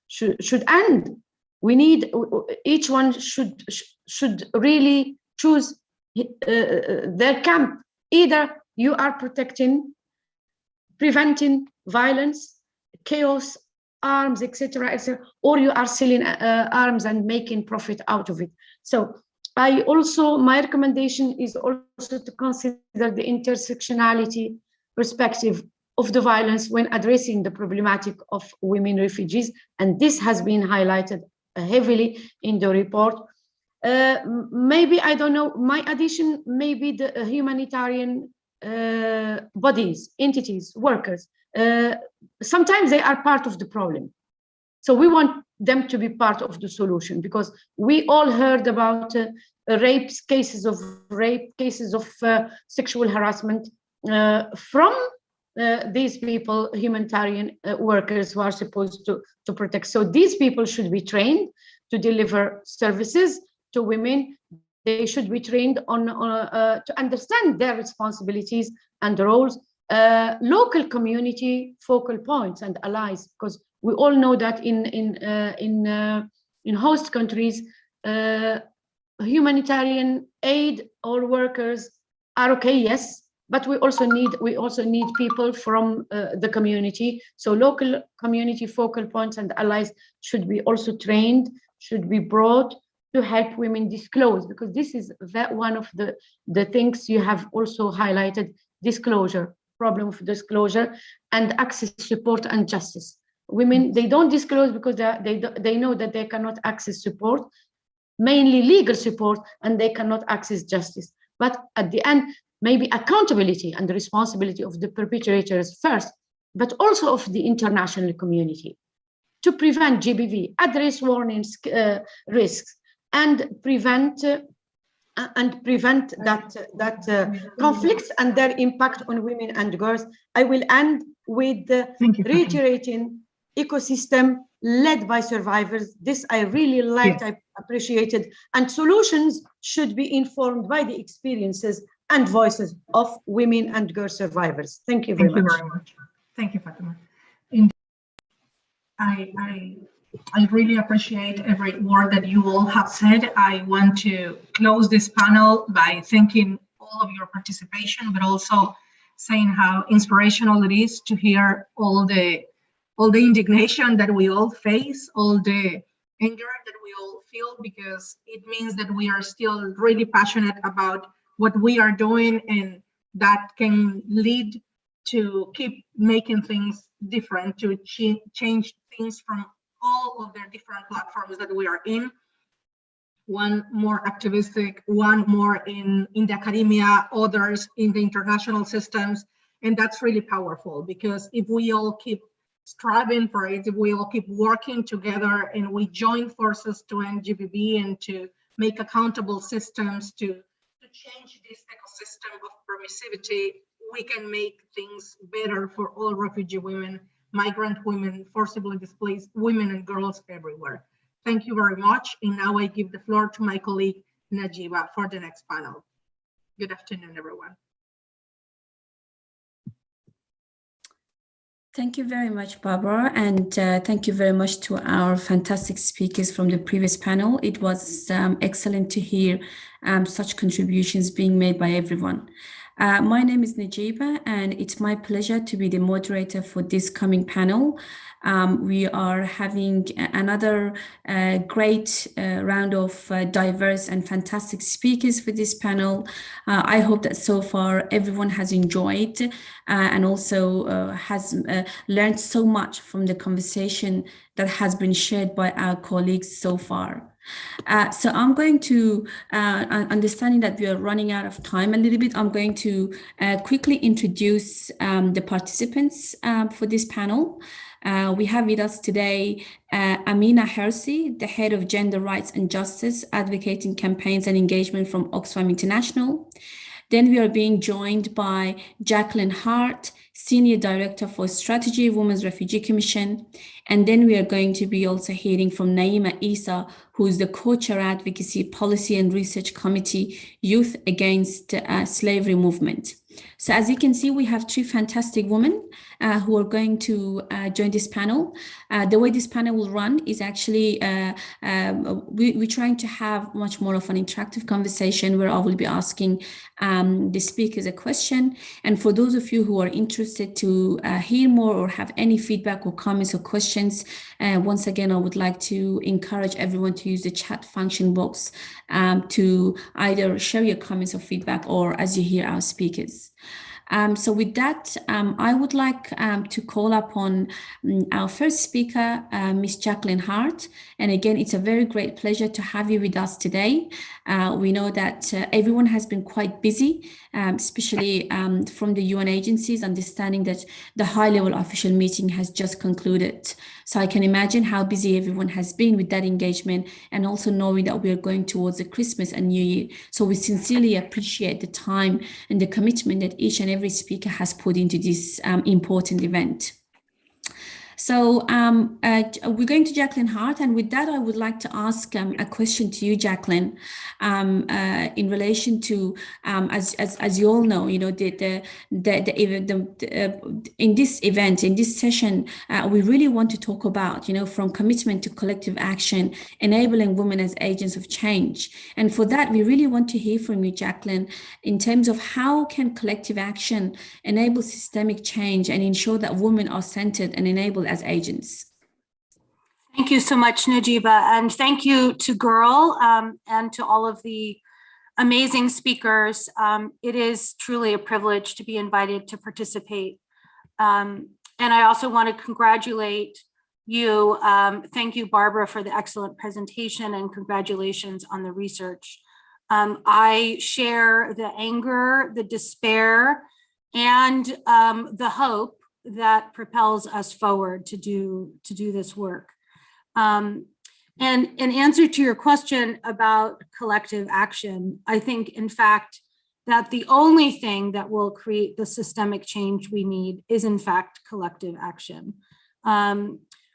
should end. We need, each one should really choose their camp. Either you are preventing violence, chaos, arms, etc., or you are selling arms and making profit out of it. So my recommendation is also to consider the intersectionality perspective of the violence when addressing the problematic of women refugees, and this has been highlighted heavily in the report. Maybe, I don't know, my addition, maybe the humanitarian bodies, entities, workers, sometimes they are part of the problem. So we want them to be part of the solution, because we all heard about cases of sexual harassment from these people, humanitarian workers who are supposed to protect. So these people should be trained to deliver services to women. They should be trained on to understand their responsibilities and roles. Local community focal points and allies, because we all know that in host countries, humanitarian aid or workers are okay, yes, but we also need people from the community. So local community focal points and allies should be also trained, should be brought to help women disclose, because this is one of the things you have also highlighted: disclosure, problem of disclosure, and access, support, and justice. Women, they don't disclose because they know that they cannot access support, mainly legal support, and they cannot access justice. But at the end, maybe accountability and the responsibility of the perpetrators first, but also of the international community to prevent GBV, address warnings, risks, and prevent that conflicts and their impact on women and girls. I will end with reiterating ecosystem led by survivors. This I really liked, I appreciated, and solutions should be informed by the experiences and voices of women and girl survivors. Thank you very much. Thank you very much. Thank you, Fatima. I really appreciate every word that you all have said. I want to close this panel by thanking all of your participation, but also saying how inspirational it is to hear all the indignation that we all face, all the anger that we all feel, because it means that we are still really passionate about what we are doing, and that can lead to keep making things different, to change things from all of the different platforms that we are in. One more activistic, one more in the academia, others in the international systems. And that's really powerful, because if we all keep striving for it, if we all keep working together and we join forces to end GBV and to make accountable systems to change this ecosystem of permissivity, we can make things better for all refugee women, migrant women, forcibly displaced women and girls everywhere. Thank you very much. And now I give the floor to my colleague, Najiba, for the next panel. Good afternoon, everyone. Thank you very much, Barbara, and thank you very much to our fantastic speakers from the previous panel. It was excellent to hear such contributions being made by everyone. My name is Najiba, and it's my pleasure to be the moderator for this coming panel. We are having another great round of diverse and fantastic speakers for this panel. I hope that so far everyone has enjoyed and also has learned so much from the conversation that has been shared by our colleagues so far. So I'm going to, understanding that we are running out of time a little bit, I'm going to quickly introduce the participants for this panel. We have with us today Amina Hersi, the head of Gender Rights and Justice Advocating Campaigns and Engagement from Oxfam International. Then we are being joined by Jacqueline Hart, Senior Director for Strategy, Women's Refugee Commission. And then we are going to be also hearing from Naima Isa, who is the Co-Chair Advocacy, Policy and Research Committee, Youth Against Slavery Movement. So as you can see, we have two fantastic women who are going to join this panel. The way this panel will run is actually, we're trying to have much more of an interactive conversation where I will be asking the speakers a question. And for those of you who are interested to hear more or have any feedback or comments or questions, once again, I would like to encourage everyone to use the chat function box to either share your comments or feedback, or as you hear our speakers. So with that, I would like to call upon our first speaker, Ms. Jacqueline Hart. And again, it's a very great pleasure to have you with us today. We know that everyone has been quite busy, especially from the UN agencies, understanding that the high-level official meeting has just concluded. So I can imagine how busy everyone has been with that engagement, and also knowing that we are going towards the Christmas and New Year. So we sincerely appreciate the time and the commitment that each and every speaker has put into this important event. So we're going to Jacqueline Hart, and with that, I would like to ask a question to you, Jacqueline, in relation to, as you all know, you know, in this event, in this session, we really want to talk about, you know, from commitment to collective action, enabling women as agents of change. And for that, we really want to hear from you, Jacqueline, in terms of how can collective action enable systemic change and ensure that women are centered and enabled as agents. Thank you so much, Najiba, and thank you to GIRWL and to all of the amazing speakers. It is truly a privilege to be invited to participate. And I also want to congratulate you. Thank you, Barbara, for the excellent presentation, and congratulations on the research. I share the anger, the despair, and the hope that propels us forward to do this work. And in answer to your question about collective action, I think, in fact, that the only thing that will create the systemic change we need is, in fact, collective action.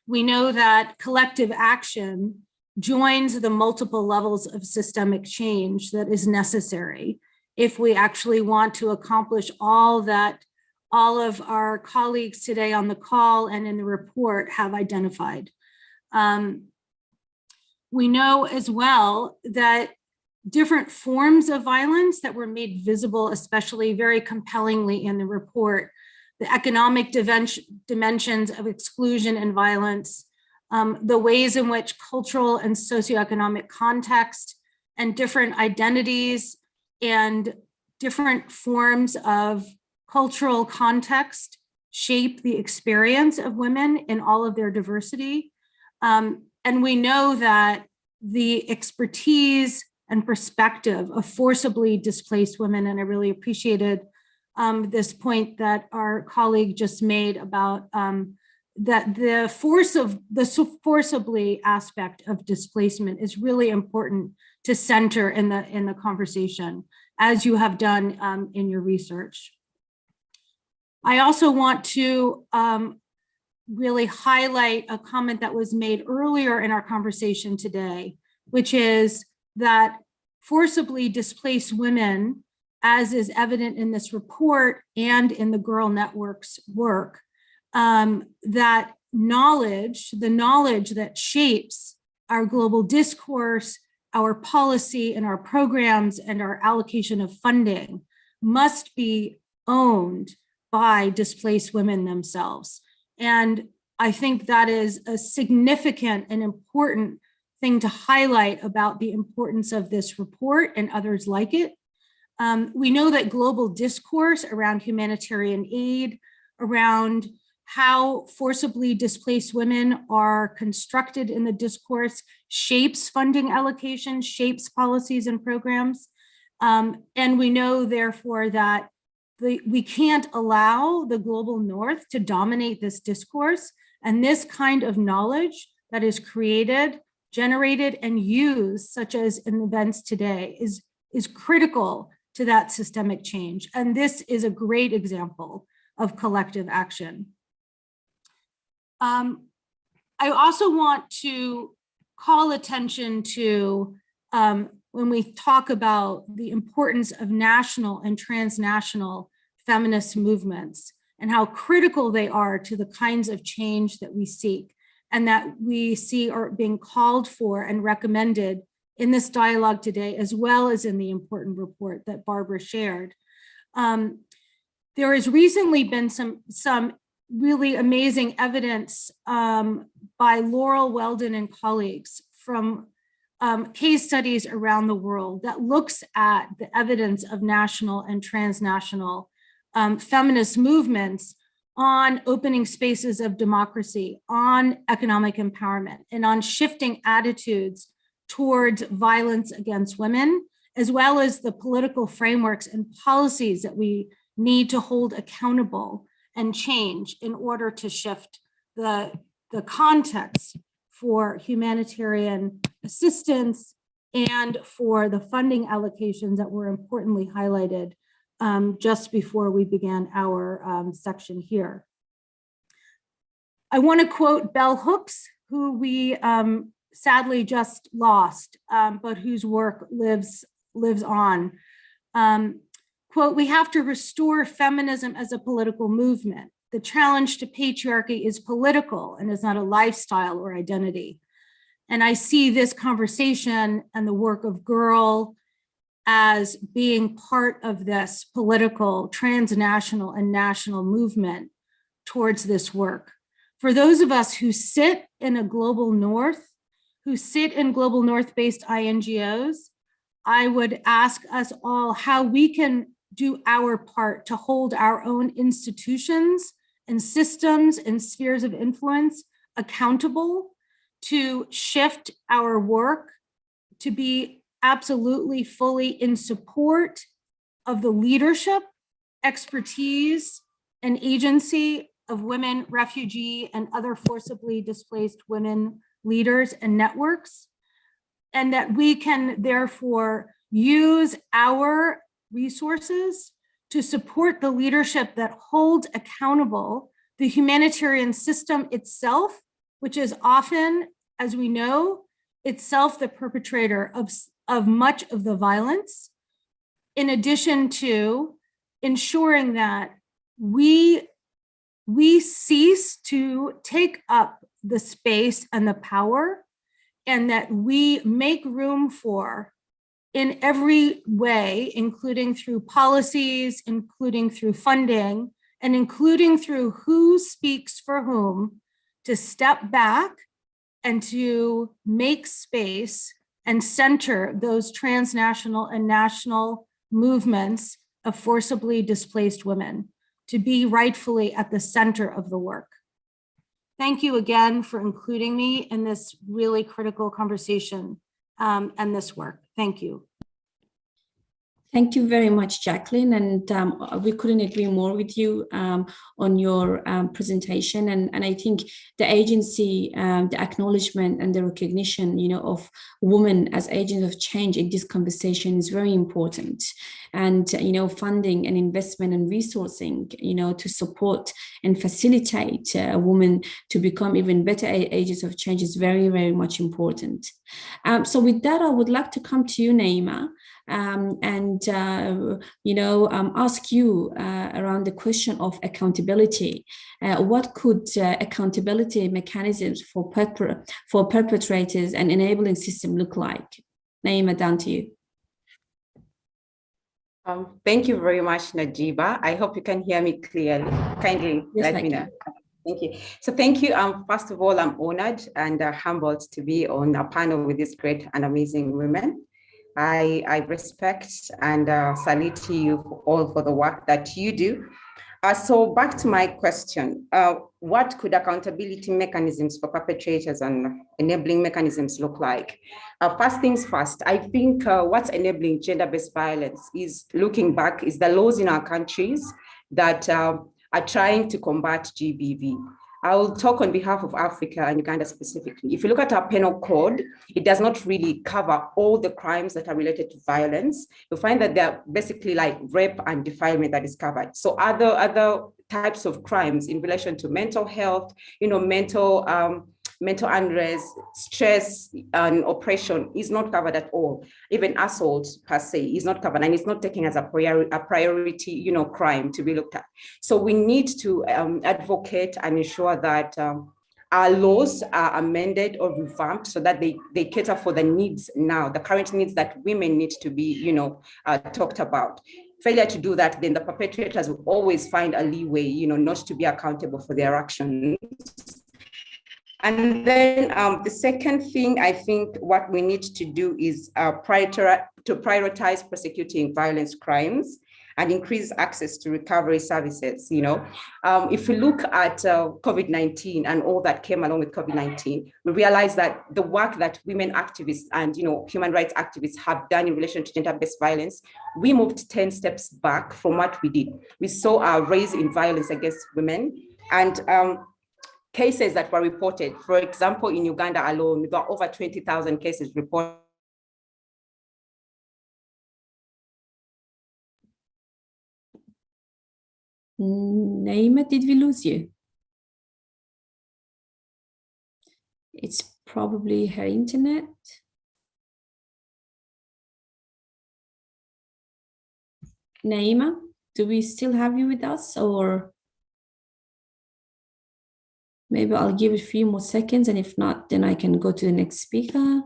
We know that collective action joins the multiple levels of systemic change that is necessary if we actually want to accomplish all that all of our colleagues today on the call and in the report have identified. We know as well that different forms of violence that were made visible, especially very compellingly in the report, the economic dimensions of exclusion and violence, the ways in which cultural and socioeconomic context and different identities and different forms of cultural context shape the experience of women in all of their diversity. And we know that the expertise and perspective of forcibly displaced women, and I really appreciated this point that our colleague just made about that the forcibly aspect of displacement is really important to center in the conversation, as you have done in your research. I also want to really highlight a comment that was made earlier in our conversation today, which is that forcibly displaced women, as is evident in this report and in the GIRWL Network's work, that knowledge, the knowledge that shapes our global discourse, our policy and our programs and our allocation of funding must be owned by displaced women themselves. And I think that is a significant and important thing to highlight about the importance of this report and others like it. We know that global discourse around humanitarian aid, around how forcibly displaced women are constructed in the discourse, shapes funding allocation, shapes policies and programs. And we know, therefore, that we can't allow the global north to dominate this discourse. And this kind of knowledge that is created, generated, and used, such as in events today, is critical to that systemic change. And this is a great example of collective action. I also want to call attention to when we talk about the importance of national and transnational feminist movements and how critical they are to the kinds of change that we seek and that we see are being called for and recommended in this dialogue today, as well as in the important report that Barbara shared. There has recently been some really amazing evidence by Laurel Weldon and colleagues from case studies around the world that looks at the evidence of national and transnational feminist movements on opening spaces of democracy, on economic empowerment, and on shifting attitudes towards violence against women, as well as the political frameworks and policies that we need to hold accountable and change in order to shift the context for humanitarian assistance and for the funding allocations that were importantly highlighted just before we began our section here. I want to quote Bell Hooks, who we sadly just lost, but whose work lives on. Quote, "We have to restore feminism as a political movement. The challenge to patriarchy is political and is not a lifestyle or identity." And I see this conversation and the work of GIRWL as being part of this political, transnational, and national movement towards this work. For those of us who sit in a global north, who sit in global north-based INGOs, I would ask us all how we can do our part to hold our own institutions and systems and spheres of influence accountable, to shift our work to be absolutely fully in support of the leadership, expertise, and agency of women, refugee, and other forcibly displaced women leaders and networks, and that we can therefore use our resources to support the leadership that holds accountable the humanitarian system itself, which is often, as we know, itself the perpetrator of much of the violence, in addition to ensuring that we cease to take up the space and the power, and that we make room for, in every way, including through policies, including through funding, and including through who speaks for whom, to step back and to make space and center those transnational and national movements of forcibly displaced women to be rightfully at the center of the work. Thank you again for including me in this really critical conversation and this work. Thank you. Thank you very much, Jacqueline. And we couldn't agree more with you on your presentation. And I think the agency, the acknowledgement and the recognition, of women as agents of change in this conversation is very important. And, funding and investment and resourcing, to support and facilitate women to become even better agents of change is very, very much important. So with that, I would like to come to you, Naima. Ask you around the question of accountability. What could accountability mechanisms for perpetrators and enabling system look like? Naima, down to you. Thank you very much, Najiba. I hope you can hear me clearly. Kindly let me know. Thank you. So thank you. First of all, I'm honored and humbled to be on a panel with these great and amazing women. I respect and salute you all for the work that you do. So back to my question, what could accountability mechanisms for perpetrators and enabling mechanisms look like? First things first, I think what's enabling gender-based violence is, looking back, is the laws in our countries that are trying to combat GBV. I will talk on behalf of Africa and Uganda specifically. If you look at our penal code, it does not really cover all the crimes that are related to violence. You'll find that they're basically like rape and defilement that is covered. So other types of crimes in relation to mental health, mental unrest, stress, and oppression is not covered at all. Even assault per se is not covered, and it's not taken as a priority, crime to be looked at. So we need to advocate and ensure that our laws are amended or revamped so that they cater for the needs now, the current needs that women need to be, talked about. Failure to do that, then the perpetrators will always find a leeway, not to be accountable for their actions. And then the second thing, I think what we need to do is prioritize prosecuting violence crimes and increase access to recovery services. If we look at COVID-19 and all that came along with COVID-19, we realize that the work that women activists and human rights activists have done in relation to gender-based violence, we moved 10 steps back from what we did. We saw a rise in violence against women, and cases that were reported. For example, in Uganda alone, there were over 20,000 cases reported. Naima, did we lose you? It's probably her internet. Naima, do we still have you with us, or maybe I'll give it a few more seconds, and if not, then I can go to the next speaker.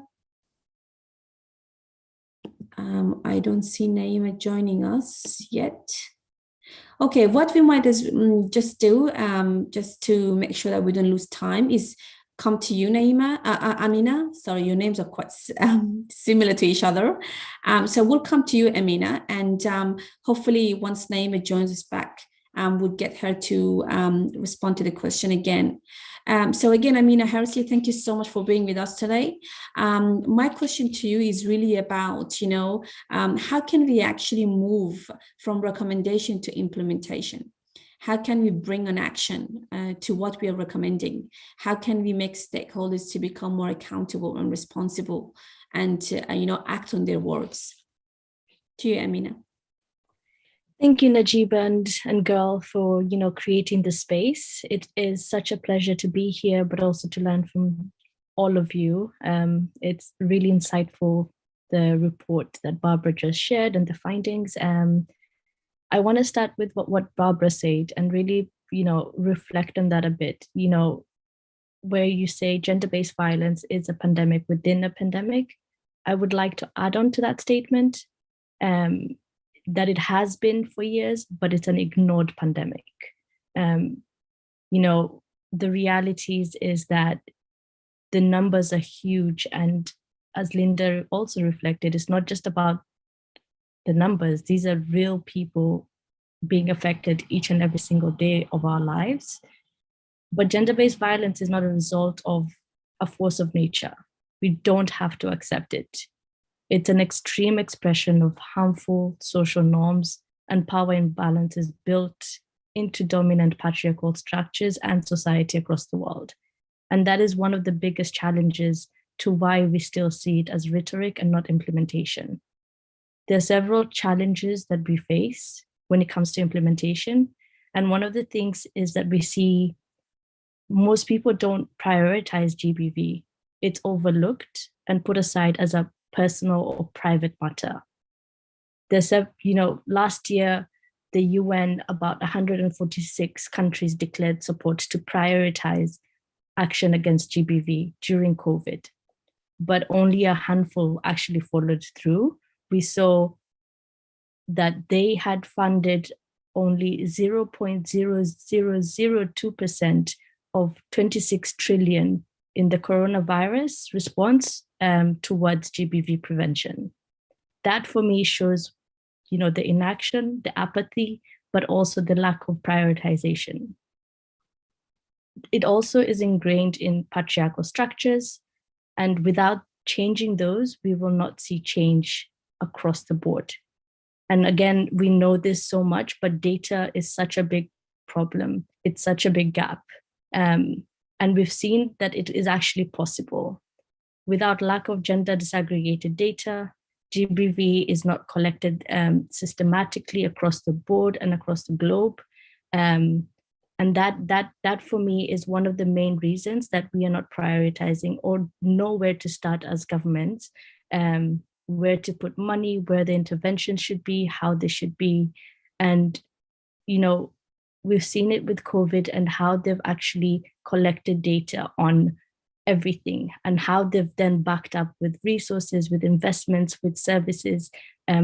I don't see Naima joining us yet. Okay, what we might just do, just to make sure that we don't lose time, is come to you, Naima, Amina. Sorry, your names are quite similar to each other. So we'll come to you, Amina, and hopefully once Naima joins us back, we'll get her to respond to the question again. So again, Amina Harisi, thank you so much for being with us today. My question to you is really about, how can we actually move from recommendation to implementation? How can we bring an action to what we are recommending? How can we make stakeholders to become more accountable and responsible and to, act on their words? To you, Amina. Thank you, Najeeba and GIRWL, for creating the space. It is such a pleasure to be here, but also to learn from all of you. It's really insightful, the report that Barbara just shared and the findings. I want to start with what Barbara said and really, reflect on that a bit. Where you say gender-based violence is a pandemic within a pandemic. I would like to add on to that statement. That it has been for years, but it's an ignored pandemic. The realities is that the numbers are huge, and as Linda also reflected, it's not just about the numbers. These are real people being affected each and every single day of our lives. But gender-based violence is not a result of a force of nature. We don't have to accept it. It's an extreme expression of harmful social norms and power imbalances built into dominant patriarchal structures and society across the world. And that is one of the biggest challenges to why we still see it as rhetoric and not implementation. There are several challenges that we face when it comes to implementation. And one of the things is that we see most people don't prioritize GBV. It's overlooked and put aside as a personal or private matter. There's last year, the UN, about 146 countries declared support to prioritize action against GBV during COVID, but only a handful actually followed through. We saw that they had funded only 0.0002% of 26 trillion in the coronavirus response towards GBV prevention. That for me shows, the inaction, the apathy, but also the lack of prioritization. It also is ingrained in patriarchal structures, and without changing those, we will not see change across the board. And again, we know this so much, but data is such a big problem. It's such a big gap. And we've seen that it is actually possible. Without lack of gender disaggregated data, GBV is not collected systematically across the board and across the globe. And that for me is one of the main reasons that we are not prioritizing or know where to start as governments, where to put money, where the intervention should be, how they should be. And, we've seen it with COVID and how they've actually collected data on everything and how they've then backed up with resources, with investments, with services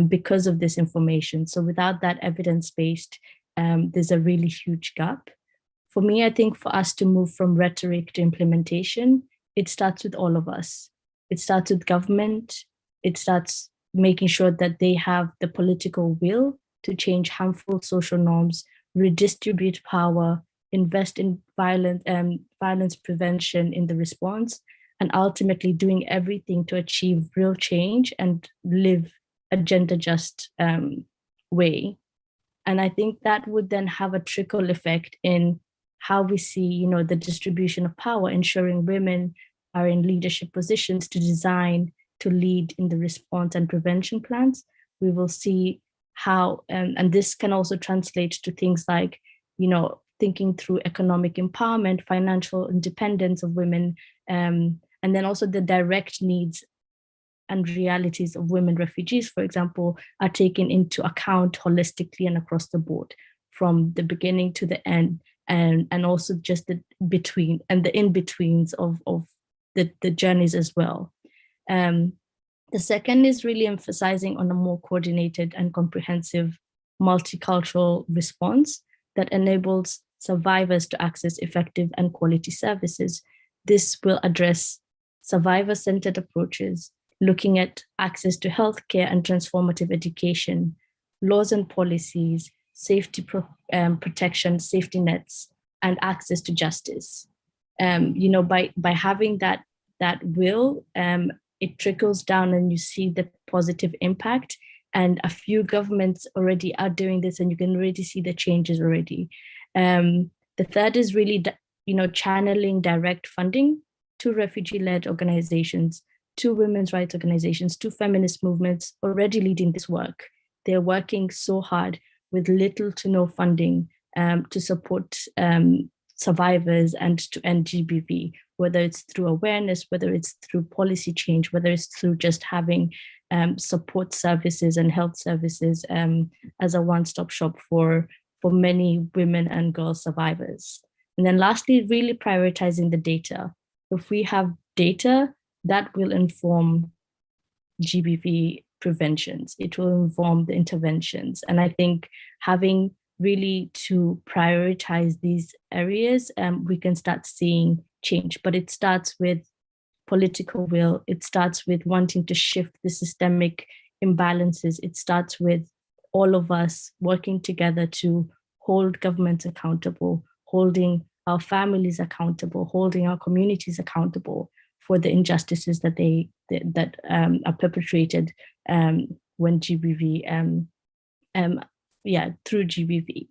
because of this information. So without that evidence-based, there's a really huge gap. For me, I think for us to move from rhetoric to implementation, it starts with all of us. It starts with government. It starts making sure that they have the political will to change harmful social norms, redistribute power, invest in violence prevention in the response, and ultimately doing everything to achieve real change and live a gender-just way. And I think that would then have a trickle effect in how we see, the distribution of power, ensuring women are in leadership positions to design, to lead in the response and prevention plans. We will see how, and this can also translate to things like, thinking through economic empowerment, financial independence of women, and then also the direct needs and realities of women refugees, for example, are taken into account holistically and across the board, from the beginning to the end, and also just the between and the in-betweens of the journeys as well. The second is really emphasizing on a more coordinated and comprehensive multicultural response that enables survivors to access effective and quality services. This will address survivor-centered approaches, looking at access to healthcare and transformative education, laws and policies, safety protection, safety nets, and access to justice. By having that will, it trickles down and you see the positive impact. And a few governments already are doing this, and you can already see the changes already. The third is really, channeling direct funding to refugee-led organizations, to women's rights organizations, to feminist movements already leading this work. They're working so hard with little to no funding to support survivors and to end GBV, whether it's through awareness, whether it's through policy change, whether it's through just having support services and health services as a one-stop shop for many women and girl survivors. And then lastly, really prioritizing the data. If we have data, that will inform GBV preventions. It will inform the interventions. And I think having really to prioritize these areas, we can start seeing change. But it starts with political will. It starts with wanting to shift the systemic imbalances. It starts with all of us working together to hold governments accountable, holding our families accountable, holding our communities accountable for the injustices that are perpetrated when GBV, through GBV.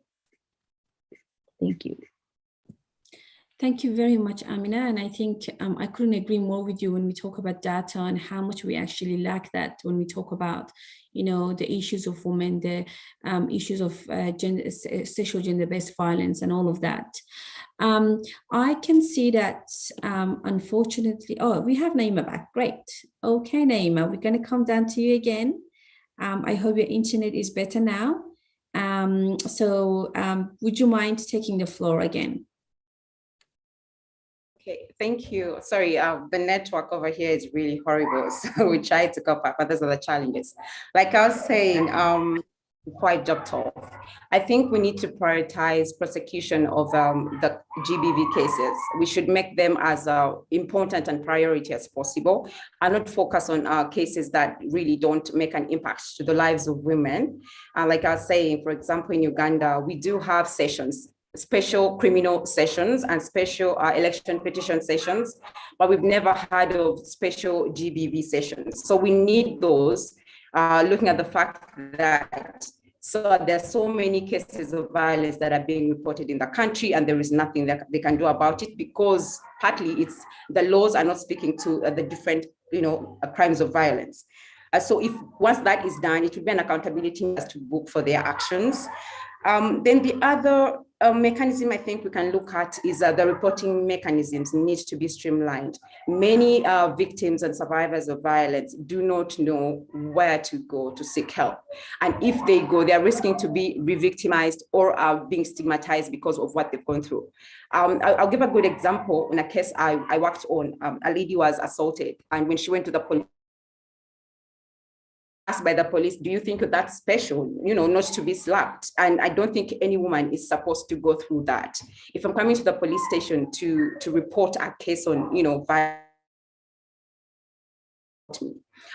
Thank you. Thank you very much, Amina. And I think I couldn't agree more with you when we talk about data and how much we actually lack that when we talk about, the issues of women, the issues of sexual gender-based violence and all of that. I can see that, unfortunately, we have Naima back. Great. Okay, Naima, we're going to come down to you again. I hope your internet is better now. Would you mind taking the floor again? Okay, thank you. Sorry, the network over here is really horrible, so we tried to cope up, but those are the challenges. Like I was saying, before I jumped off, I think we need to prioritize prosecution of the GBV cases. We should make them as important and priority as possible, and not focus on cases that really don't make an impact to the lives of women. Like I was saying, for example, in Uganda, we do have sessions, special criminal sessions and special election petition sessions, but we've never heard of special GBV sessions. So we need those, looking at the fact that there's so many cases of violence that are being reported in the country, and there is nothing that they can do about it, because partly it's the laws are not speaking to the different, crimes of violence. So if once that is done, it will be an accountability as to book for their actions. Then the other mechanism I think we can look at is the reporting mechanisms need to be streamlined. Many victims and survivors of violence do not know where to go to seek help. And if they go, they're risking to be re-victimized or are being stigmatized because of what they've gone through. I'll give a good example. In a case I worked on, a lady was assaulted, and when she went to the police, asked by the police, do you think that's special, not to be slapped? And I don't think any woman is supposed to go through that. If I'm coming to the police station to report a case on, violence.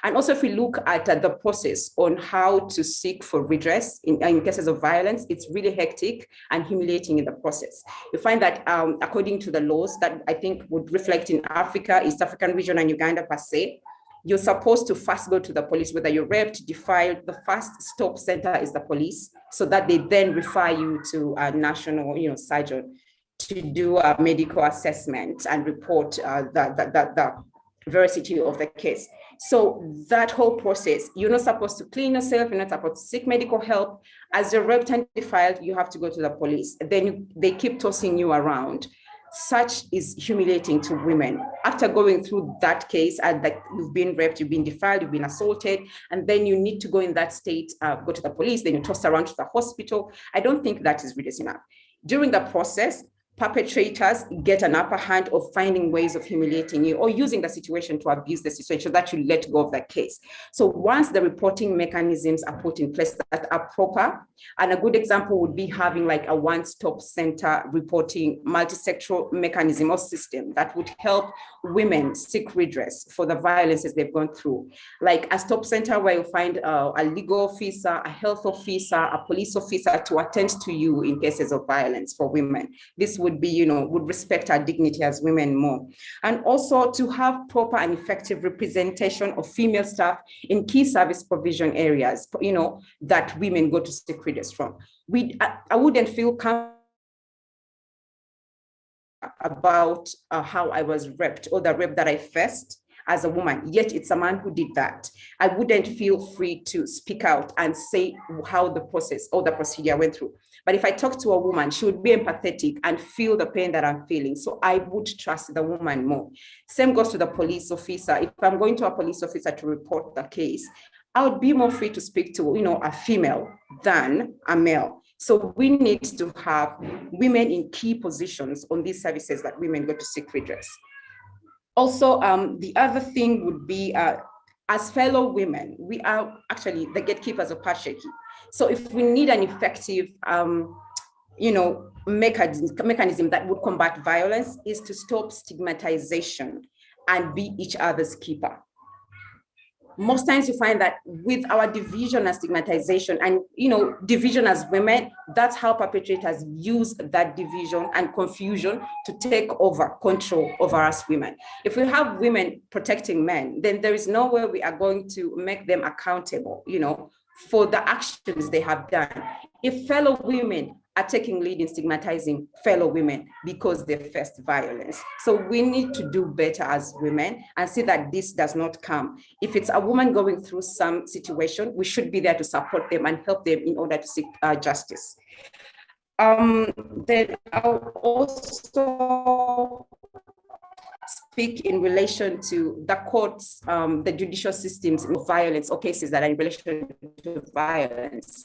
And also, if we look at the process on how to seek for redress in cases of violence, it's really hectic and humiliating in the process. You find that according to the laws that I think would reflect in Africa, East African region and Uganda per se, you're supposed to first go to the police, whether you're raped, defiled, the first stop center is the police, so that they then refer you to a national, surgeon to do a medical assessment and report the veracity of the case. So that whole process, you're not supposed to clean yourself, you're not supposed to seek medical help. As you're raped and defiled, you have to go to the police. Then they keep tossing you around. Such is humiliating to women. After going through that case, that you've been raped, you've been defiled, you've been assaulted, and then you need to go in that state, go to the police, then you're tossed around to the hospital. I don't think that is really enough. During the process, perpetrators get an upper hand of finding ways of humiliating you or using the situation to abuse the situation that you let go of that case. So once the reporting mechanisms are put in place that are proper, and a good example would be having like a one-stop center reporting multi-sectoral mechanism or system that would help women seek redress for the violences they've gone through. Like a stop center where you find a legal officer, a health officer, a police officer to attend to you in cases of violence for women. This would be, would respect our dignity as women more. And also to have proper and effective representation of female staff in key service provision areas, that women go to seek redress from. I wouldn't feel comfortable about how I was raped or the rape that I faced as a woman, yet it's a man who did that. I wouldn't feel free to speak out and say how the process or the procedure went through. But if I talk to a woman, she would be empathetic and feel the pain that I'm feeling. So I would trust the woman more. Same goes to the police officer. If I'm going to a police officer to report the case, I would be more free to speak to, a female than a male. So we need to have women in key positions on these services that women go to seek redress. Also, the other thing would be, as fellow women, we are actually the gatekeepers of patriarchy. So if we need an effective, mechanism that would combat violence, is to stop stigmatization and be each other's keeper. Most times you find that with our division and stigmatization and, division as women, that's how perpetrators use that division and confusion to take over control over us women. If we have women protecting men, then there is no way we are going to make them accountable, for the actions they have done. If fellow women are taking lead in stigmatizing fellow women because they faced violence. So we need to do better as women and see that this does not come. If it's a woman going through some situation, we should be there to support them and help them in order to seek justice. Then I'll also speak in relation to the courts, the judicial systems in violence or cases that are in relation to violence.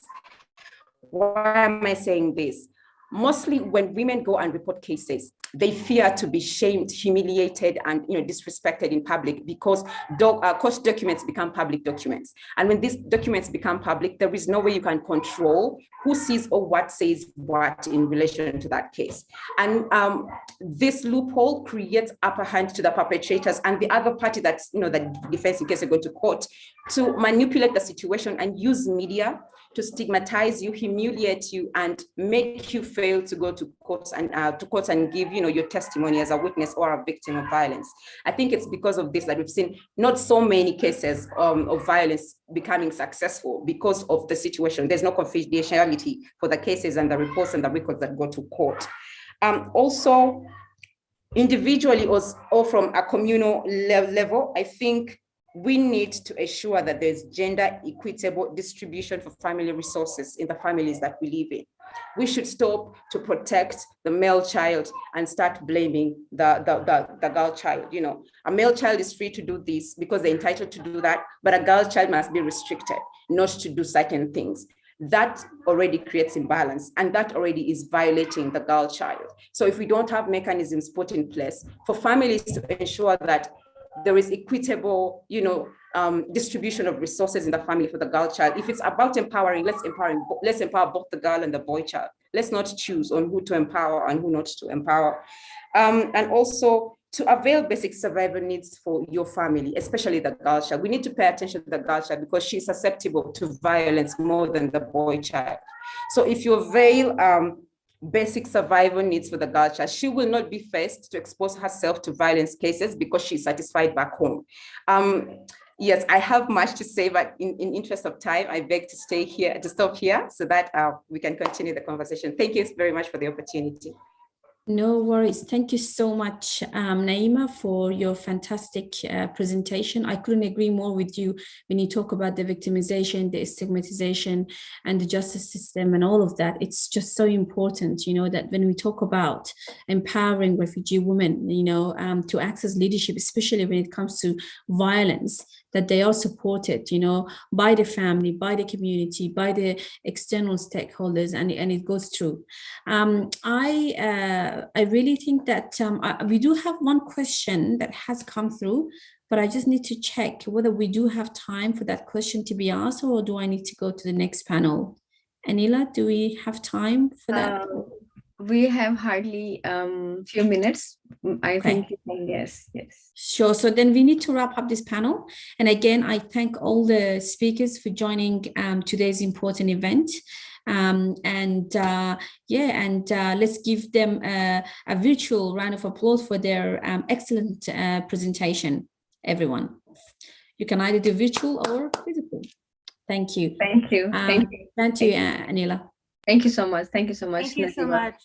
Why am I saying this? Mostly when women go and report cases, they fear to be shamed, humiliated, and disrespected in public because court documents become public documents. And when these documents become public, there is no way you can control who sees or what says what in relation to that case. And this loophole creates upper hand to the perpetrators and the other party that's, the defense in case they go to court, to manipulate the situation and use media to stigmatize you, humiliate you, and make you fail to go to courts and give, your testimony as a witness or a victim of violence. I think it's because of this that we've seen not so many cases of violence becoming successful because of the situation. There's no confidentiality for the cases and the reports and the records that go to court. Also, individually or from a communal level, I think we need to ensure that there's gender equitable distribution for family resources in the families that we live in. We should stop to protect the male child and start blaming the girl child. A male child is free to do this because they're entitled to do that, but a girl child must be restricted not to do certain things. That already creates imbalance, and that already is violating the girl child. So if we don't have mechanisms put in place for families to ensure that there is equitable, distribution of resources in the family for the girl child. If it's about empowering, let's empower both the girl and the boy child. Let's not choose on who to empower and who not to empower. And also to avail basic survival needs for your family, especially the girl child. We need to pay attention to the girl child because she's susceptible to violence more than the boy child. So if you avail basic survival needs for the girl child, she will not be forced to expose herself to violence cases because she's satisfied back home. Yes, I have much to say, but in interest of time, I beg to stop here so that we can continue the conversation. Thank you very much for the opportunity. No worries. Thank you so much, Naima, for your fantastic presentation. I couldn't agree more with you when you talk about the victimization, the stigmatization, and the justice system and all of that. It's just so important, you know, that when we talk about empowering refugee women, you know, to access leadership, especially when it comes to violence, that they are supported, you know, by the family, by the community, by the external stakeholders, and it goes through. I really think that we do have one question that has come through, but I just need to check whether we do have time for that question to be asked, or do I need to go to the next panel? Anila, do we have time for that? We have hardly few minutes. I think yes. Sure. So then we need to wrap up this panel. And again, I thank all the speakers for joining today's important event. Let's give them a virtual round of applause for their excellent presentation, everyone. You can either do virtual or physical. Thank you. Thank you. Thank you, Anila. Thank you so much. Thank you so much. Thank you so much.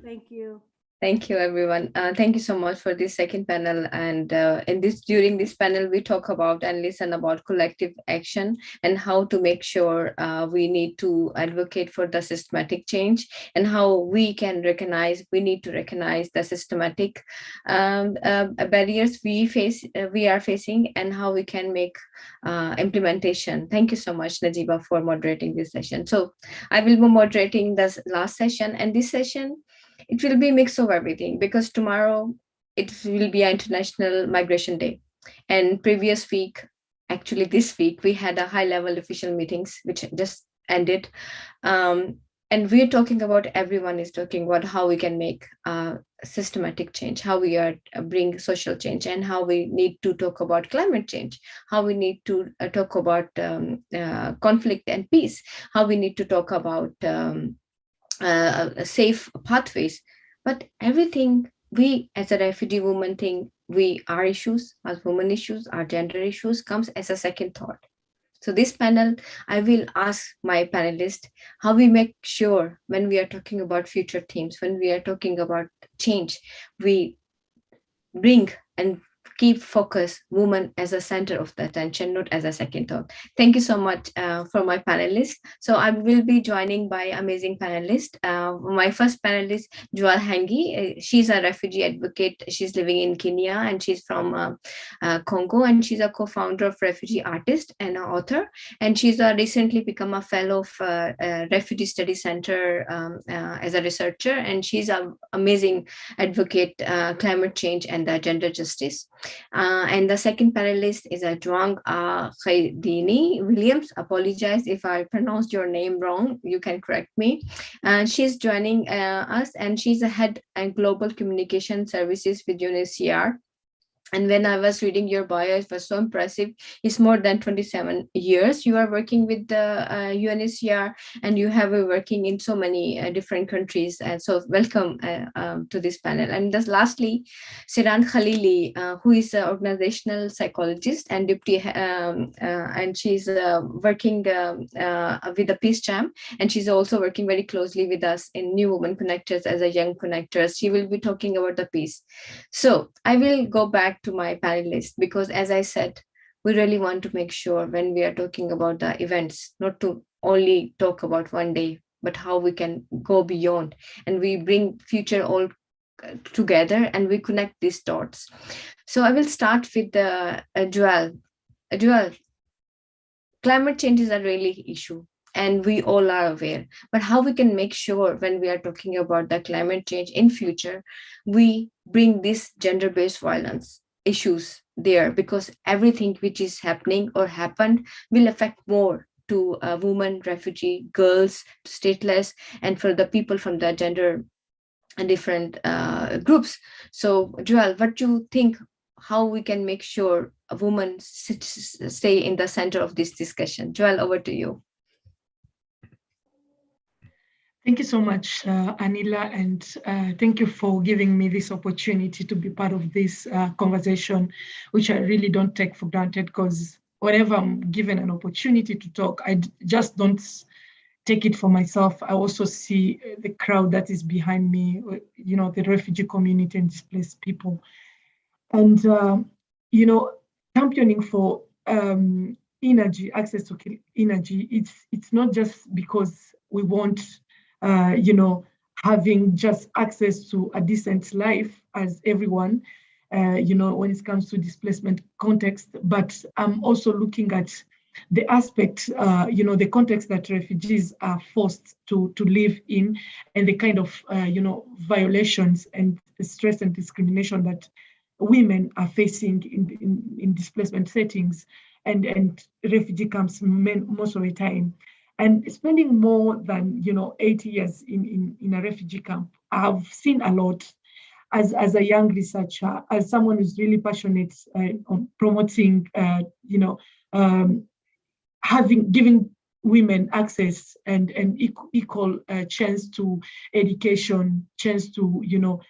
Thank you. Thank you, everyone. Thank you so much for this second panel. And during this panel, we talk about and listen about collective action and how to make sure we need to advocate for the systematic change, and how we need to recognize the systematic barriers we are facing, and how we can make implementation. Thank you so much, Najiba, for moderating this session. So I will be moderating this last session, and this session, it will be a mix of everything, because tomorrow it will be International Migration Day. And previous week, actually this week, we had a high-level official meetings, which just ended. And we're talking about, everyone is talking about how we can make systematic change, how we are bring social change, and how we need to talk about climate change, how we need to talk about conflict and peace, how we need to talk about safe pathways. But everything, we as a refugee woman think our issues, as women issues, our gender issues comes as a second thought. So this panel, I will ask my panelists how we make sure when we are talking about future themes, when we are talking about change, we bring and keep focus women as a center of the attention, not as a second thought. Thank you so much for my panelists. So I will be joining by amazing panelists. My first panelist, GIRWL Hangi. She's a refugee advocate. She's living in Kenya, and she's from Congo, and she's a co-founder of Refugee Artist and an author. And she's recently become a fellow of Refugee Study Center as a researcher, and she's an amazing advocate, climate change and gender justice. And the second panelist is Juang Khaidini Williams. Apologize if I pronounced your name wrong. You can correct me. She's joining us, and she's a head and global communication services with UNHCR. And when I was reading your bio, it was so impressive. It's more than 27 years you are working with the UNHCR, and you have been working in so many different countries. And so welcome to this panel. And just lastly, Siran Khalili, who is an organizational psychologist and deputy, and she's working with the Peace Champ, and she's also working very closely with us in New Women Connectors as a young connectors. She will be talking about the peace. So I will go back to my panelists, because as I said, we really want to make sure when we are talking about the events, not to only talk about one day, but how we can go beyond, and we bring future all together, and we connect these dots. So I will start with GIRWL. GIRWL, climate change is a really issue, and we all are aware, but how we can make sure when we are talking about the climate change in future, we bring this gender-based violence issues there, because everything which is happening or happened will affect more to women, refugee, girls, stateless, and for the people from the gender and different groups. So GIRWL, what do you think, how we can make sure a woman stay in the center of this discussion? GIRWL, over to you. Thank you so much, Anila, and thank you for giving me this opportunity to be part of this conversation, which I really don't take for granted, because whenever I'm given an opportunity to talk, I just don't take it for myself, I also see the crowd that is behind me, you know, the refugee community and displaced people. And, you know, championing for energy, access to energy, it's not just because we want, you know, having just access to a decent life as everyone, you know, when it comes to displacement context, but I'm also looking at the aspect, you know, the context that refugees are forced to live in, and the kind of, you know, violations and stress and discrimination that women are facing in displacement settings and refugee camps most of the time. And spending more than, you know, 8 years in a refugee camp, I've seen a lot as a young researcher, as someone who's really passionate on promoting, you know, giving women access and equal chance to education, chance to, you know,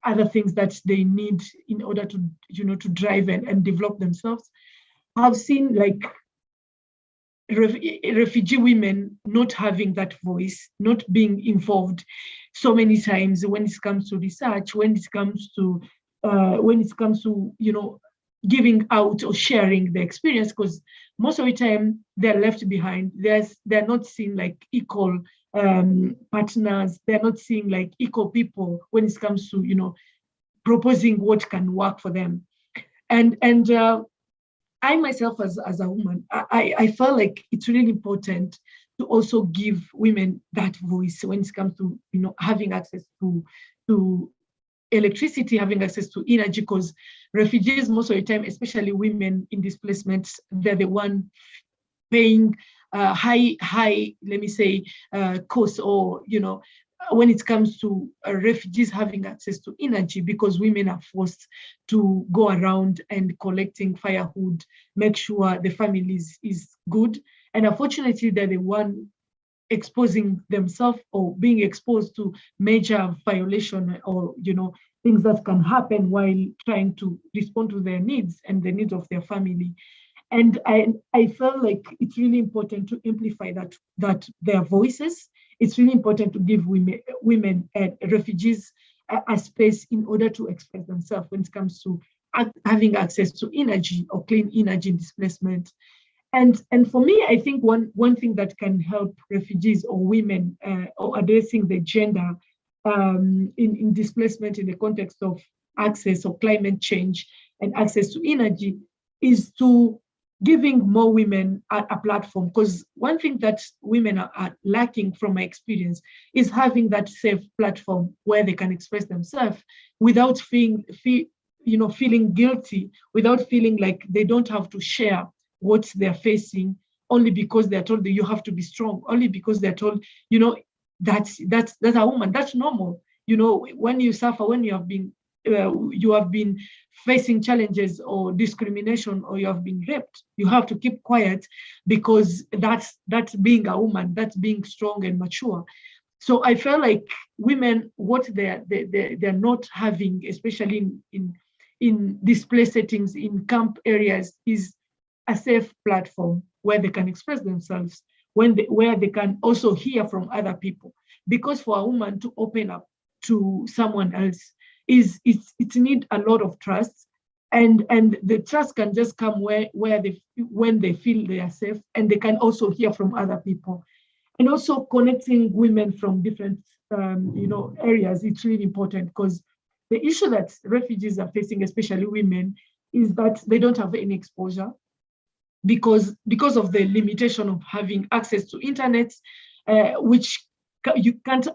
other things that they need in order to, you know, to drive and develop themselves. I've seen like refugee women not having that voice, not being involved so many times when it comes to research, when it comes to, you know, giving out or sharing the experience, because most of the time they're left behind. They're not seen like equal partners. They're not seen like equal people when it comes to, you know, proposing what can work for them. And I myself, as a woman, I felt like it's really important to also give women that voice when it comes to, you know, having access to electricity, having access to energy, because refugees most of the time, especially women in displacement, they're the one paying high, let me say, costs, or, you know, when it comes to refugees having access to energy, because women are forced to go around and collecting firewood, make sure the family is good. And unfortunately, they're the one exposing themselves or being exposed to major violation, or, you know, things that can happen while trying to respond to their needs and the needs of their family. And I felt like it's really important to amplify that their voices. It's really important to give women and refugees a space in order to express themselves when it comes to having access to energy or clean energy in displacement. And for me, I think one thing that can help refugees or women or addressing the gender in displacement in the context of access or climate change and access to energy is to giving more women a platform. Because one thing that women are lacking from my experience is having that safe platform where they can express themselves without feeling guilty, without feeling like they don't have to share what they're facing, only because they're told that you have to be strong, only because they're told, you know, that's a woman, that's normal. You know, when you suffer, when you have been facing challenges or discrimination, or you have been raped, you have to keep quiet, because that's being a woman, that's being strong and mature. So I felt like women, what they're not having, especially in displaced settings, in camp areas, is a safe platform where they can express themselves, where they can also hear from other people. Because for a woman to open up to someone else, it need a lot of trust, and the trust can just come when they feel they are safe, and they can also hear from other people. And also connecting women from different areas, it's really important, because the issue that refugees are facing, especially women, is that they don't have any exposure because of the limitation of having access to internet, which you can't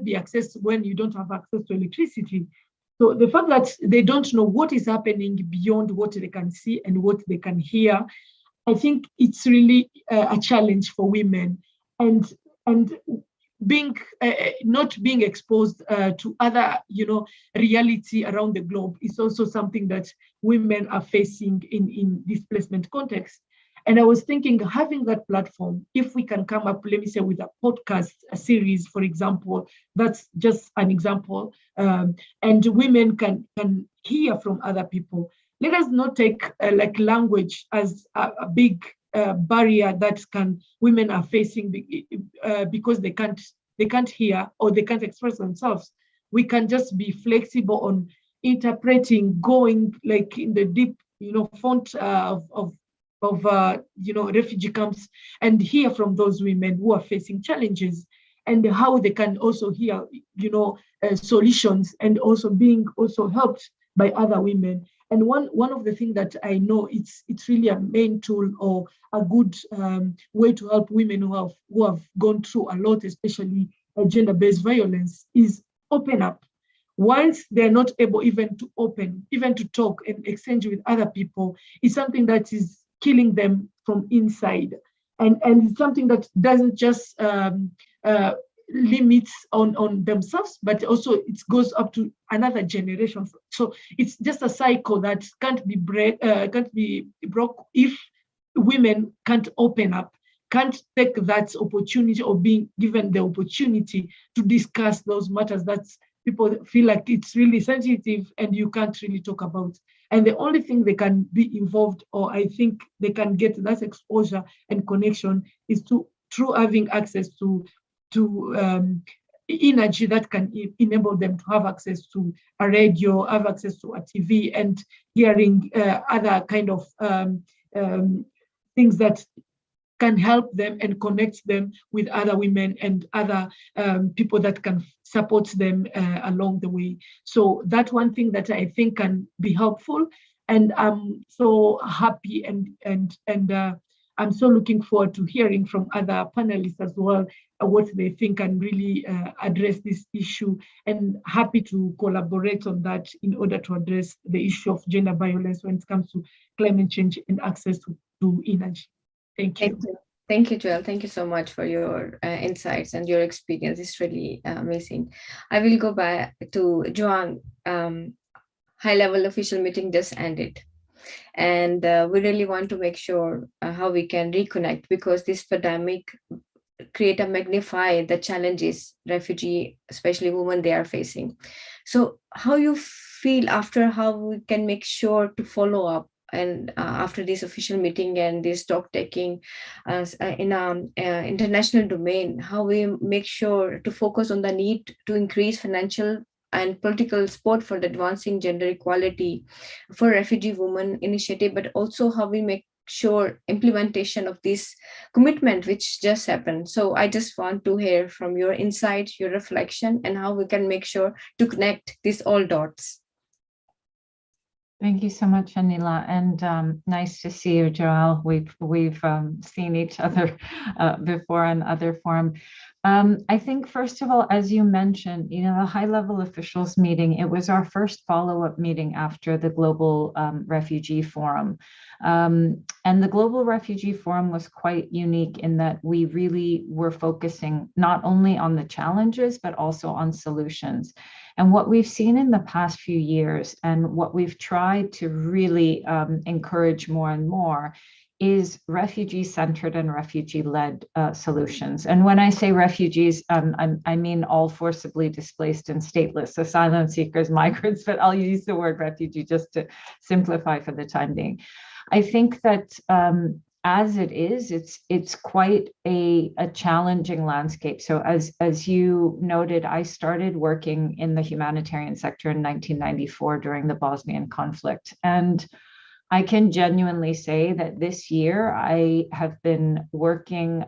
be accessed when you don't have access to electricity. So the fact that they don't know what is happening beyond what they can see and what they can hear, I think it's really a challenge for women. And being not being exposed to other reality around the globe is also something that women are facing in displacement context. And I was thinking, having that platform, if we can come up, let me say, with a podcast, a series, for example, that's just an example, and women can hear from other people. Let us not take like language as a big barrier that women are facing because they can't hear or they can't express themselves. We can just be flexible on interpreting, going like in the deep, font of refugee camps, and hear from those women who are facing challenges, and how they can also hear, solutions, and also being helped by other women. And one of the things that I know it's really a main tool or a good way to help women who have gone through a lot, especially gender-based violence, is open up. Once they're not able even to talk and exchange with other people, it's something that is killing them from inside. And it's something that doesn't just limits on themselves, but also it goes up to another generation. So it's just a cycle that can't be broke if women can't open up, can't take that opportunity or being given the opportunity to discuss those matters that people feel like it's really sensitive and you can't really talk about. And the only thing they can be involved, or I think they can get that exposure and connection, is through having access to energy that can enable them to have access to a radio, have access to a TV, and hearing other kind of things that can help them and connect them with other women and other people that can support them along the way. So that's one thing that I think can be helpful. And I'm so happy and I'm so looking forward to hearing from other panelists as well what they think can really address this issue, and happy to collaborate on that in order to address the issue of gender violence when it comes to climate change and access to energy. Thank you. Thank you, Joel. Thank you so much for your insights and your experience. It's really amazing. I will go back to Joan. High-level official meeting just ended. And we really want to make sure how we can reconnect, because this pandemic create and magnify the challenges refugee, especially women, they are facing. So how you feel after, how we can make sure to follow up, and after this official meeting and this talk taking in an international domain, how we make sure to focus on the need to increase financial and political support for the advancing gender equality for refugee women initiative, but also how we make sure implementation of this commitment which just happened. So I just want to hear from your insight, your reflection, and how we can make sure to connect these all dots. Thank you so much, Anila, and nice to see you, Joel. We've seen each other before in other form. I think, first of all, as you mentioned, the high-level officials meeting, it was our first follow-up meeting after the Global Refugee Forum. And the Global Refugee Forum was quite unique in that we really were focusing not only on the challenges, but also on solutions. And what we've seen in the past few years, and what we've tried to really encourage more and more, is refugee-centered and refugee-led solutions. And when I say refugees, I mean all forcibly displaced and stateless, asylum seekers, migrants, but I'll use the word refugee just to simplify for the time being. I think that as it is, it's quite a challenging landscape. So as you noted, I started working in the humanitarian sector in 1994 during the Bosnian conflict. And I can genuinely say that this year I have been working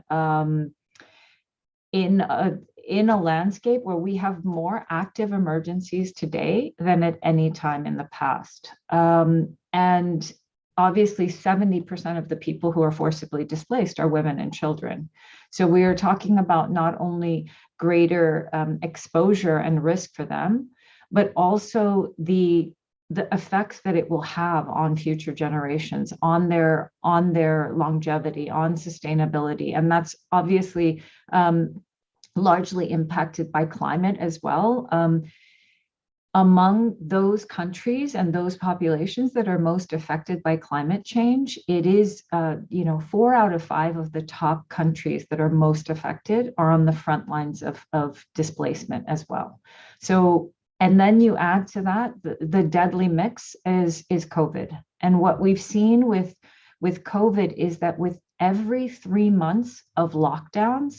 in a landscape where we have more active emergencies today than at any time in the past. And obviously 70% of the people who are forcibly displaced are women and children. So we are talking about not only greater exposure and risk for them, but also the effects that it will have on future generations, on their longevity, on sustainability. And that's obviously largely impacted by climate as well. Among those countries and those populations that are most affected by climate change, it is, 4 out of 5 of the top countries that are most affected are on the front lines of displacement as well. So, and then you add to that, the deadly mix is COVID. And what we've seen with COVID is that with every 3 months of lockdowns,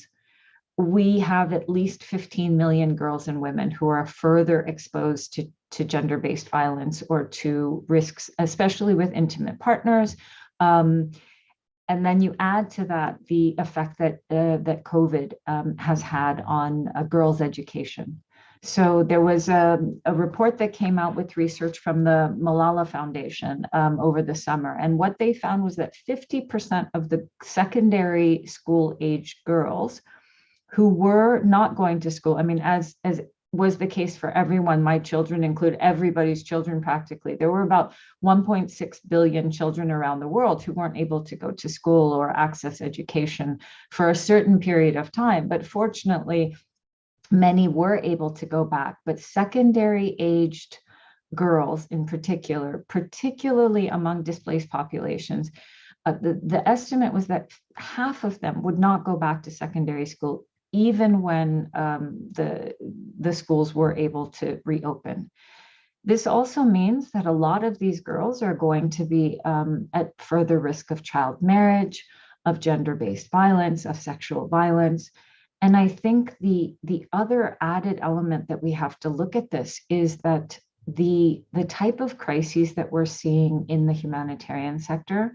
we have at least 15 million girls and women who are further exposed to gender-based violence or to risks, especially with intimate partners. And then you add to that the effect that that COVID has had on a girls' education. So there was a report that came out with research from the Malala Foundation over the summer. And what they found was that 50% of the secondary school age girls who were not going to school, I mean, as was the case for everyone, my children include everybody's children practically. There were about 1.6 billion children around the world who weren't able to go to school or access education for a certain period of time. But fortunately, many were able to go back. But secondary aged girls in particular, particularly among displaced populations, the estimate was that half of them would not go back to secondary school even when the schools were able to reopen. This also means that a lot of these girls are going to be at further risk of child marriage, of gender-based violence, of sexual violence. And I think the other added element that we have to look at this is that the type of crises that we're seeing in the humanitarian sector,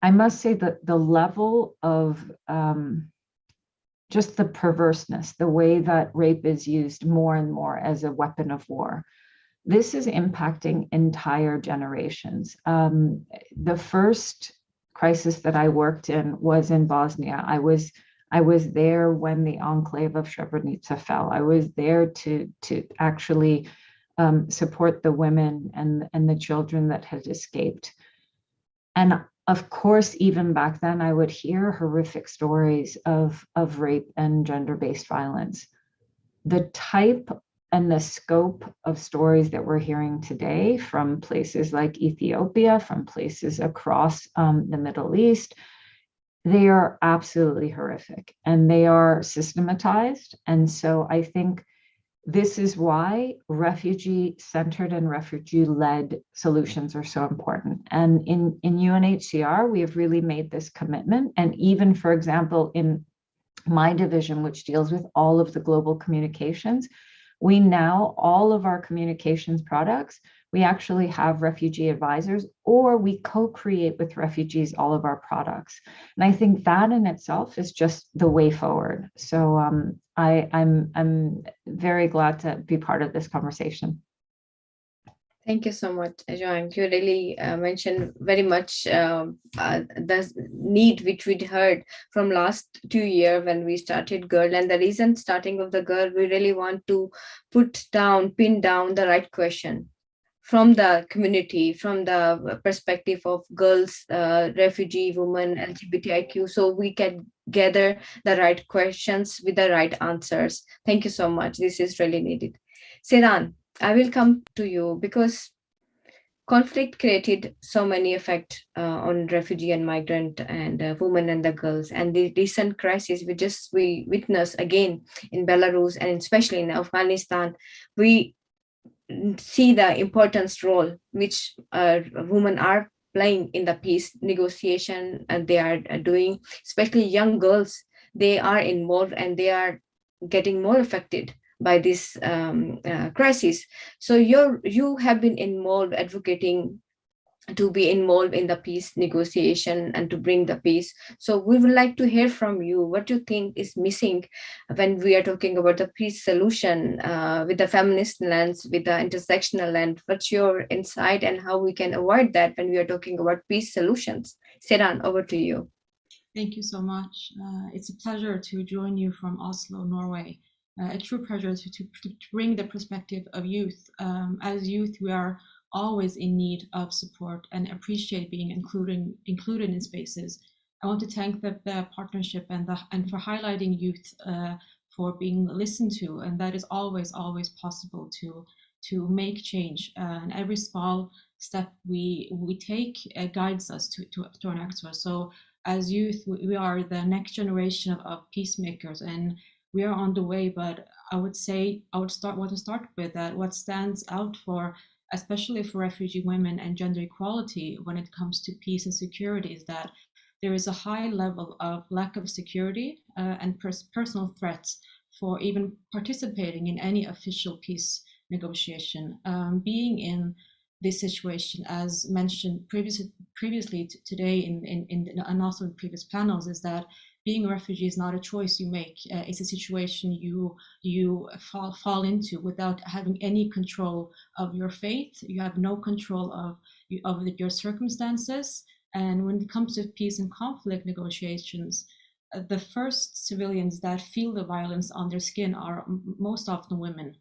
I must say that the level of just the perverseness, the way that rape is used more and more as a weapon of war. This is impacting entire generations. The first crisis that I worked in was in Bosnia. I was there when the enclave of Srebrenica fell. I was there to actually support the women and the children that had escaped. And of course, even back then, I would hear horrific stories of rape and gender-based violence. The type and the scope of stories that we're hearing today from places like Ethiopia, from places across the Middle East, they are absolutely horrific and they are systematized. And so I think this is why refugee-centered and refugee-led solutions are so important. And in UNHCR, we have really made this commitment. And even, for example, in my division, which deals with all of the global communications, we now, all of our communications products, we actually have refugee advisors, or we co-create with refugees all of our products. And I think that in itself is just the way forward. So I'm very glad to be part of this conversation. Thank you so much, Joanne. You really mentioned very much the need which we'd heard from last 2 years when we started GIRWL. And the reason starting of the GIRWL, we really want to pin down the right question from the community, from the perspective of girls, refugee, women, LGBTIQ, so we can gather the right questions with the right answers. Thank you so much. This is really needed. Sedan, I will come to you because conflict created so many effects on refugee and migrant and women and the girls. And the recent crisis we witness again in Belarus and especially in Afghanistan, we see the importance role which women are playing in the peace negotiation and they are doing, especially young girls, they are involved and they are getting more affected by this crisis. So you have been involved advocating to be involved in the peace negotiation and to bring the peace. So we would like to hear from you what you think is missing when we are talking about the peace solution with the feminist lens, with the intersectional lens. What's your insight and how we can avoid that when we are talking about peace solutions? Sedan, over to you. Thank you so much. It's a pleasure to join you from Oslo, Norway. A true pleasure to bring the perspective of youth. As youth, we are always in need of support and appreciate being included in spaces. I want to thank the partnership and for highlighting youth for being listened to, and that is always possible to make change. And every small step we take guides us to our next one. So as youth, we are the next generation of peacemakers, and we are on the way. But I want to start with that what stands out for, especially for refugee women and gender equality when it comes to peace and security, is that there is a high level of lack of security and personal threats for even participating in any official peace negotiation. Being in this situation, as mentioned previously today and also in previous panels, is that being a refugee is not a choice you make. It's a situation you fall into without having any control of your fate. You have no control of your circumstances. And when it comes to peace and conflict negotiations, the first civilians that feel the violence on their skin are most often women.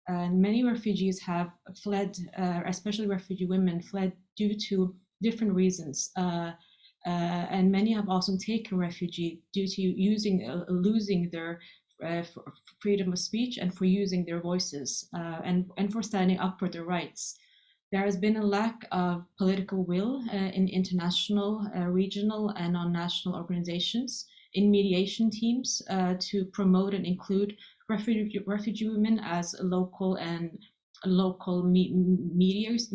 And many refugees have fled, especially refugee women, fled due to different reasons. And many have also taken refuge due to losing their freedom of speech and for using their voices and for standing up for their rights. There has been a lack of political will in international, regional, and on national organizations, in mediation teams to promote and include refugee women as local mediators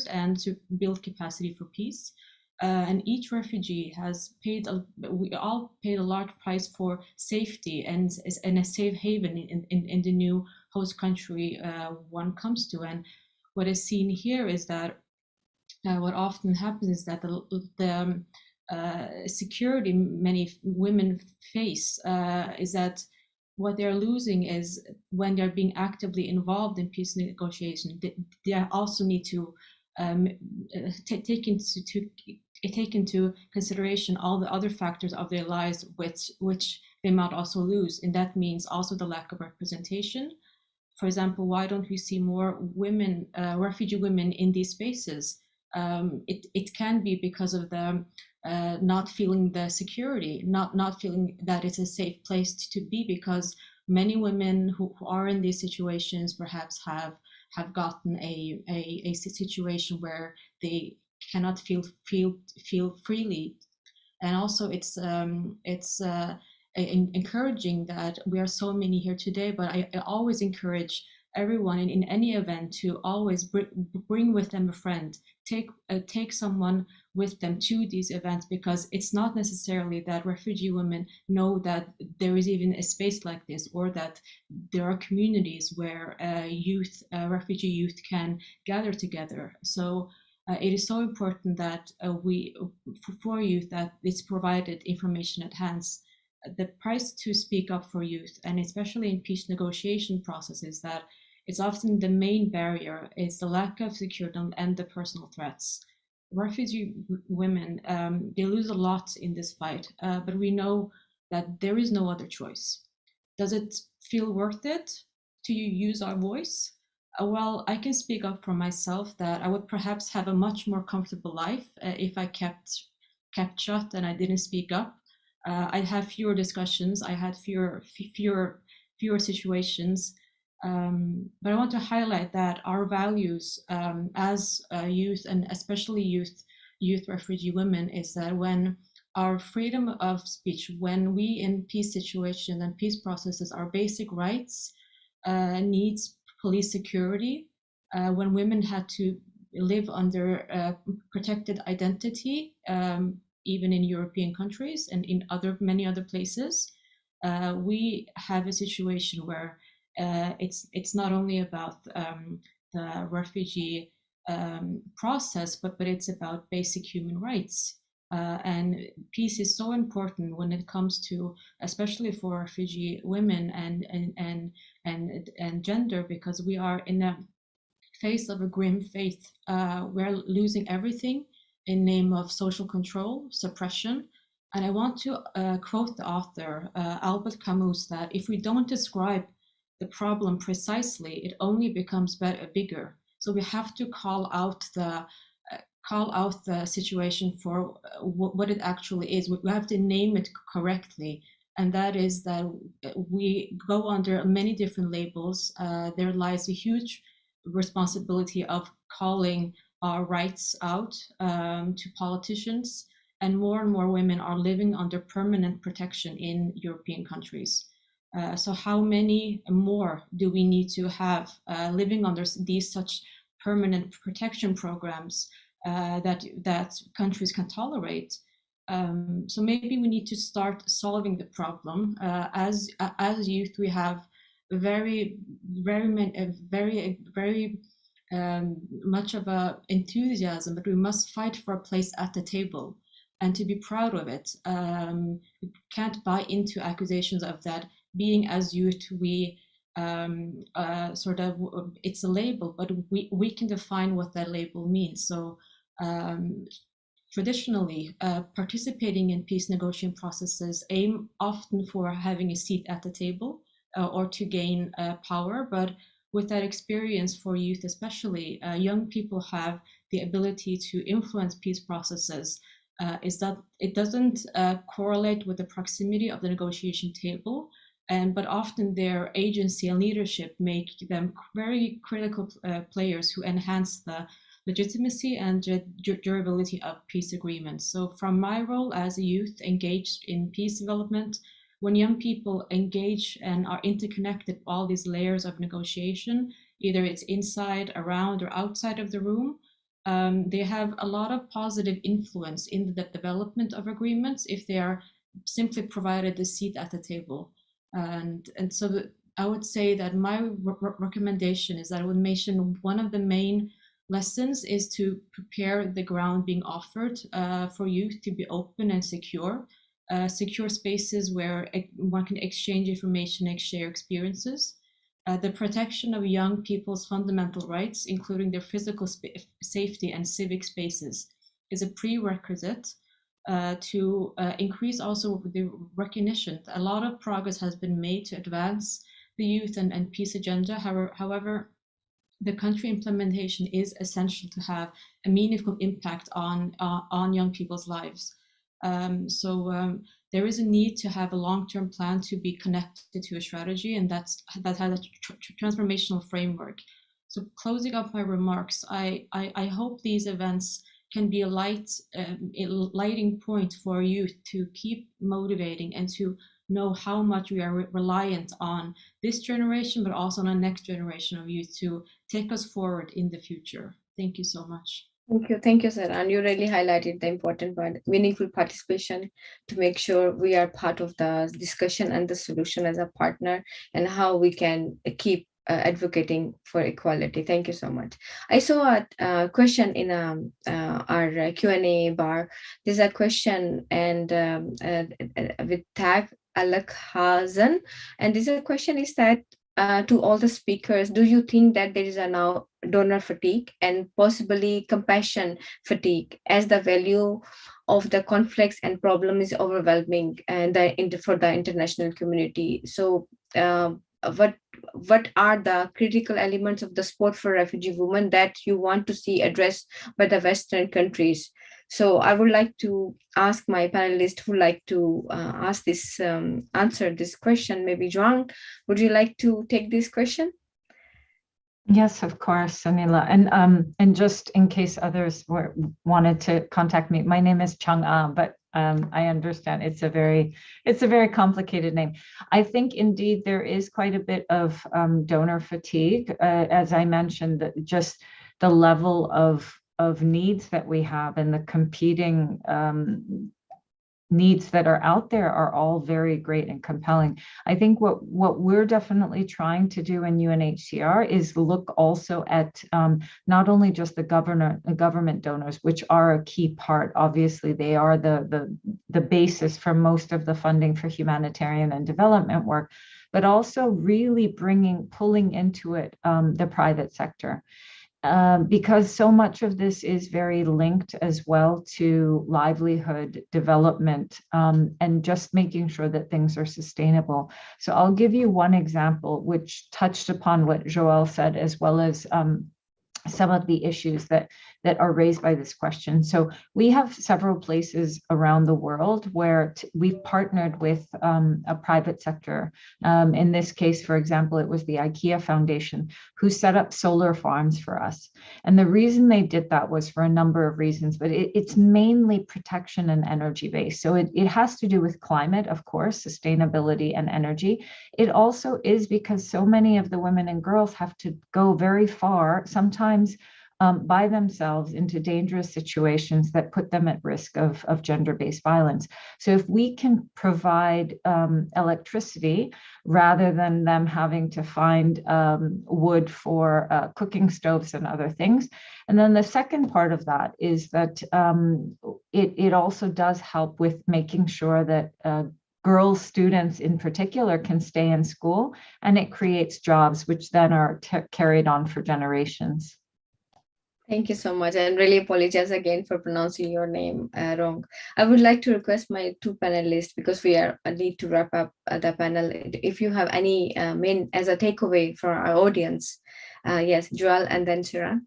and to build capacity for peace. And each refugee has we all paid a large price for safety and a safe haven in the new host country one comes to. And what is seen here is that what often happens is that the security many women face is that what they're losing is when they're being actively involved in peace negotiations, they also need to take into consideration all the other factors of their lives which they might also lose. And that means also the lack of representation. For example, why don't we see more women, refugee women in these spaces? It can be because of the not feeling the security, not feeling that it's a safe place to be, because many women who are in these situations perhaps have gotten a situation where they cannot feel freely. And also it's encouraging that we are so many here today, but I always encourage everyone in any event to always bring with them a friend, take someone with them to these events, because it's not necessarily that refugee women know that there is even a space like this, or that there are communities where refugee youth can gather together. So it is so important that for youth, that it's provided information at hand. The price to speak up for youth, and especially in peace negotiation processes, that it's often the main barrier is the lack of security and the personal threats. Refugee women, they lose a lot in this fight, but we know that there is no other choice. Does it feel worth it to use our voice? Well, I can speak up for myself that I would perhaps have a much more comfortable life if I kept shut and I didn't speak up. I had fewer discussions, I had fewer situations. But I want to highlight that our values as youth, and especially youth refugee women, is that when our freedom of speech, when we in peace situations and peace processes, our basic rights, needs police security, when women had to live under protected identity, even in European countries and in many other places, we have a situation where it's not only about the refugee process, but it's about basic human rights. And peace is so important when it comes to, especially for refugee women and gender, because we are in a face of a grim fate. We're losing everything in name of social control, suppression. And I want to quote the author, Albert Camus, that if we don't describe the problem precisely, it only becomes bigger. So we have to call out the situation for what it actually is. We have to name it correctly, and that is that we go under many different labels. There lies a huge responsibility of calling our rights out to politicians, and more women are living under permanent protection in European countries. So how many more do we need to have living under these such permanent protection programs that countries can tolerate? So maybe we need to start solving the problem. As youth, we have very much of a enthusiasm, but we must fight for a place at the table and to be proud of it. We can't buy into accusations of that being as youth, we it's a label, but we can define what that label means. So traditionally, participating in peace negotiation processes aim often for having a seat at the table or to gain power. But with that experience for youth especially, young people have the ability to influence peace processes. Is that it doesn't correlate with the proximity of the negotiation table, but often their agency and leadership make them very critical players who enhance the legitimacy and durability of peace agreements. So from my role as a youth engaged in peace development, when young people engage and are interconnected with all these layers of negotiation, either it's inside, around, or outside of the room, they have a lot of positive influence in the development of agreements if they are simply provided a seat at the table. And so I would say that my recommendation is that I would mention one of the main lessons is to prepare the ground being offered for youth to be open and secure spaces where one can exchange information and share experiences. The protection of young people's fundamental rights, including their physical safety and civic spaces, is a prerequisite to increase also the recognition. A lot of progress has been made to advance the youth and peace agenda. However, the country implementation is essential to have a meaningful impact on young people's lives. There is a need to have a long-term plan to be connected to a strategy, and that has a transformational framework. So closing up my remarks, I hope these events can be a lighting point for youth to keep motivating and to know how much we are reliant on this generation, but also on the next generation of youth to take us forward in the future. Thank you so much. Thank you, Sarah. And you really highlighted the important part, meaningful participation, to make sure we are part of the discussion and the solution as a partner, and how we can keep advocating for equality. Thank you so much. I saw a question in our Q&A bar. There's a question and with tag Alak Hazan, and this question is that to all the speakers, do you think that there is a now donor fatigue and possibly compassion fatigue, as the value of the conflicts and problem is overwhelming and for the international community? So what are the critical elements of the support for refugee women that you want to see addressed by the Western countries? So I would like to ask my panelists who like to answer this question. Maybe Zhuang, would you like to take this question? Yes, of course, Anila. And just in case others wanted to contact me, my name is Chung Ah, but I understand it's a very complicated name. I think indeed there is quite a bit of donor fatigue, as I mentioned, that just the level of needs that we have and the competing needs that are out there are all very great and compelling. I think what we're definitely trying to do in UNHCR is look also at not only just the government donors, which are a key part. Obviously, they are the basis for most of the funding for humanitarian and development work, but also really pulling into it the private sector. Because so much of this is very linked as well to livelihood development and just making sure that things are sustainable. So I'll give you one example which touched upon what GIRWL said, as well as some of the issues that are raised by this question. So we have several places around the world where we've partnered with a private sector. In this case, for example, it was the IKEA Foundation who set up solar farms for us. And the reason they did that was for a number of reasons, but it's mainly protection and energy based. So it has to do with climate, of course, sustainability and energy. It also is because so many of the women and girls have to go very far, sometimes by themselves into dangerous situations that put them at risk of gender-based violence. So if we can provide electricity rather than them having to find wood for cooking stoves and other things. And then the second part of that is that it also does help with making sure that girl students in particular can stay in school, and it creates jobs which then are carried on for generations. Thank you so much, and really apologize again for pronouncing your name wrong. I would like to request my two panelists, because we need to wrap up the panel. If you have any main as a takeaway for our audience, yes, GIRWL and then Shiran.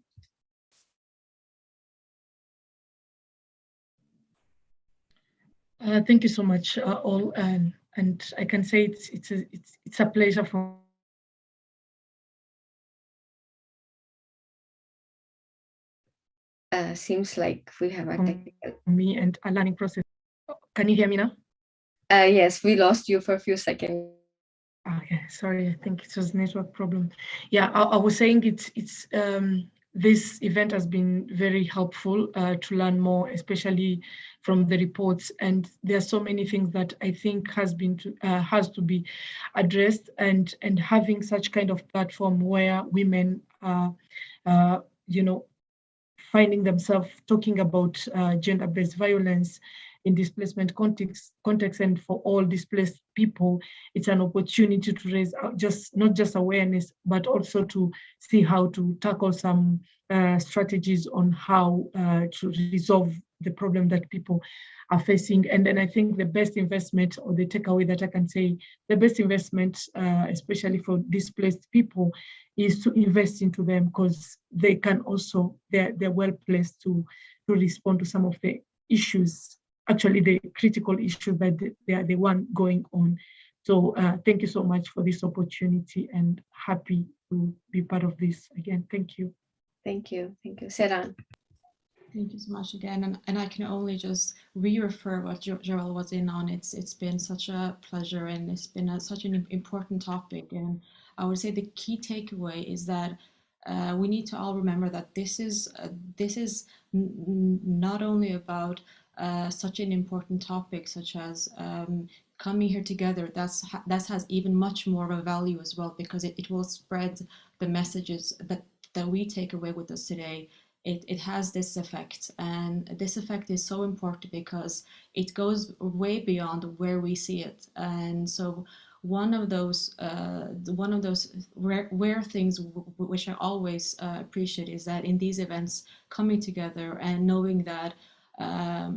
Thank you so much, all, and I can say it's a pleasure for seems like we have a technical me and a learning process. Can you hear me now? Yes, we lost you for a few seconds. Okay, sorry, I think it was a network problem. Yeah, I was saying it's this event has been very helpful to learn more, especially from the reports. And there are so many things that I think has to be addressed, and having such kind of platform where women are, finding themselves talking about gender-based violence in displacement context, and for all displaced people, it's an opportunity to raise not just awareness, but also to see how to tackle some strategies on how to resolve the problem that people are facing. And then I think the best investment, or the takeaway that I can say, the best investment, especially for displaced people, is to invest into them, because they can also, they're well placed to respond to some of the issues, actually the critical issues that they are the one going on. So thank you so much for this opportunity, and happy to be part of this again. Thank you. Thank you. Thank you. Seran. Thank you so much again, and I can only just re-refer what GIRWL was in on. It's been such a pleasure, and it's been such an important topic. And I would say the key takeaway is that we need to all remember that this is not only about such an important topic, such as coming here together. That has even much more of a value as well, because it will spread the messages that we take away with us today. It has this effect, and this effect is so important because it goes way beyond where we see it. And so one of those rare things which I always appreciate is that in these events, coming together and knowing that I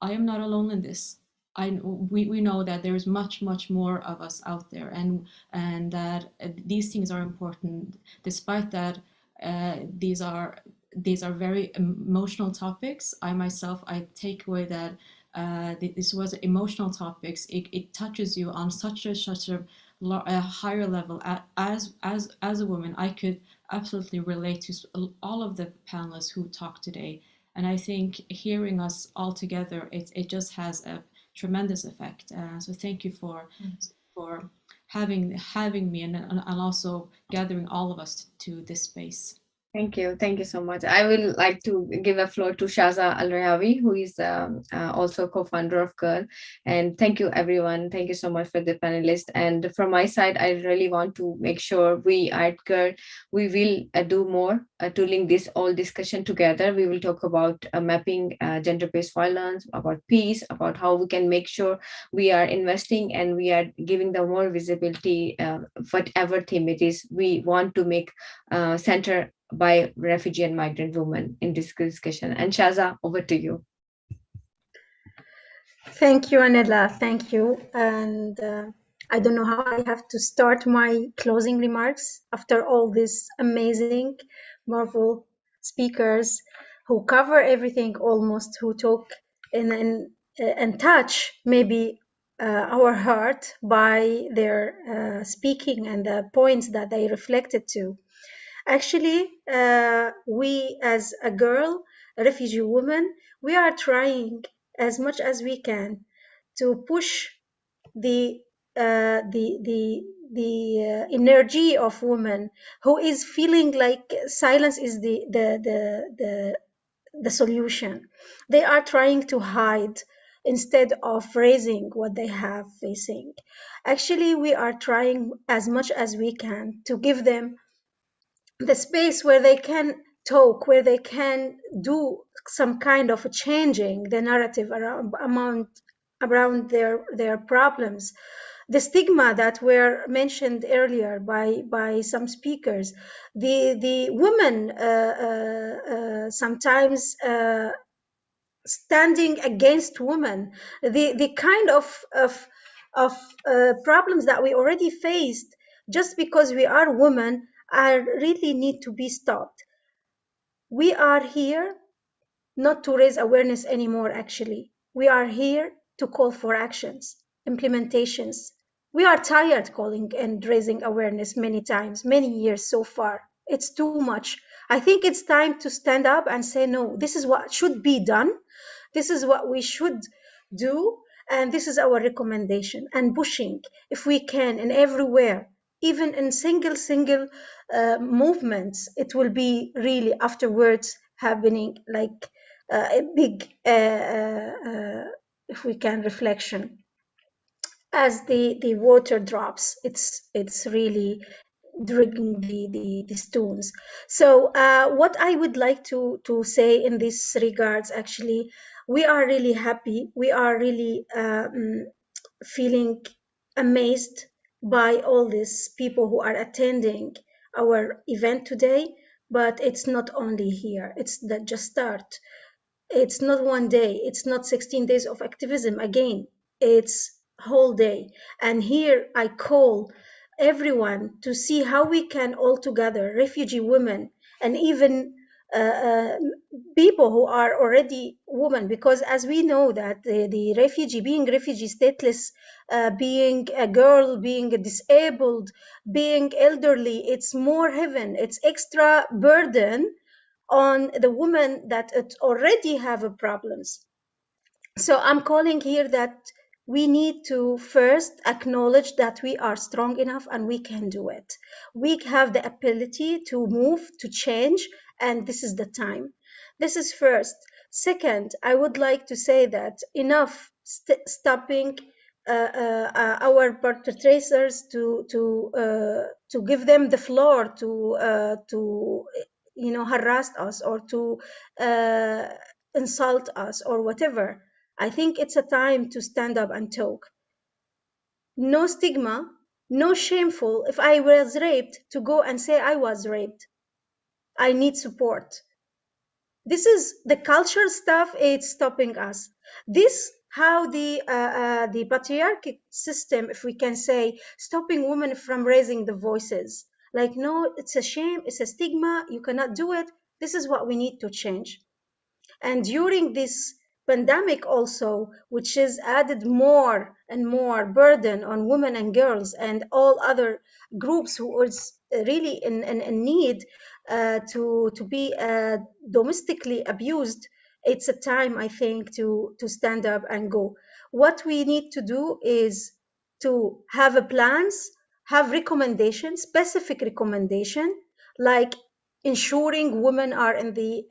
am not alone in this. We know that there is much more of us out there, and that these things are important, despite that these are very emotional topics. I take away that this was emotional topics. It touches you on such a higher level. As a woman, I could absolutely relate to all of the panelists who talked today, and I think hearing us all together, it just has a tremendous effect. So thank you for having me, and also gathering all of us to this space. Thank you. Thank you so much. I will like to give a floor to Shaza Al-Rahawi, who is also co-founder of GIRWL. And thank you, everyone. Thank you so much for the panelists. And from my side, I really want to make sure we at GIRWL, we will do more to link this all discussion together. We will talk about mapping gender-based violence, about peace, about how we can make sure we are investing and we are giving the more visibility, whatever theme it is, we want to make center by refugee and migrant women in this discussion. And Shaza, over to you. Thank you, Anila. Thank you. And I don't know how I have to start my closing remarks after all these amazing, marvel speakers who cover everything almost, who talk and touch maybe our heart by their speaking and the points that they reflected to. Actually, we as a GIRWL, a refugee woman, we are trying as much as we can to push the energy of women who is feeling like silence is the solution. They are trying to hide instead of raising what they have facing. Actually, we are trying as much as we can to give them the space where they can talk, where they can do some kind of changing the narrative around their problems. The stigma that were mentioned earlier by some speakers, the women sometimes standing against women, the kind of problems that we already faced just because we are women are really need to be stopped. We are here not to raise awareness anymore, actually. We are here to call for actions, implementations. We are tired calling and raising awareness many times, many years so far. It's too much. I think it's time to stand up and say, no, this is what should be done. This is what we should do. And this is our recommendation, and pushing if we can and everywhere, even in single movements, it will be really afterwards happening like a big, if we can, reflection. As the water drops, it's really drinking the stones. So what I would like to say in this regards, actually, we are really happy. We are really feeling amazed by all these people who are attending our event today. But it's not only here, it's the just start. It's not one day, it's not 16 days of activism again, it's whole day. And here I call everyone to see how we can all together, refugee women and even people who are already women, because as we know that the refugee, being refugee, stateless, being a girl, being disabled, being elderly, it's more heaven, it's extra burden on the women that already have problems. So I'm calling here that we need to first acknowledge that we are strong enough and we can do it. We have the ability to move, to change, and this is the time. This is first. Second, I would like to say that enough stopping our perpetrators to give them the floor to harass us or to insult us or whatever. I think it's a time to stand up and talk. No stigma, no shameful. If I was raped, to go and say I was raped. I need support. This is the cultural stuff. It's stopping us. This how the patriarchic system, if we can say, stopping women from raising the voices. Like, no, it's a shame, it's a stigma, you cannot do it. This is what we need to change. And during this pandemic also, which has added more and more burden on women and girls and all other groups who is really in need to be domestically abused, it's a time, I think, to stand up and go. What we need to do is to have a plans, have recommendations, specific recommendation, like ensuring women are in the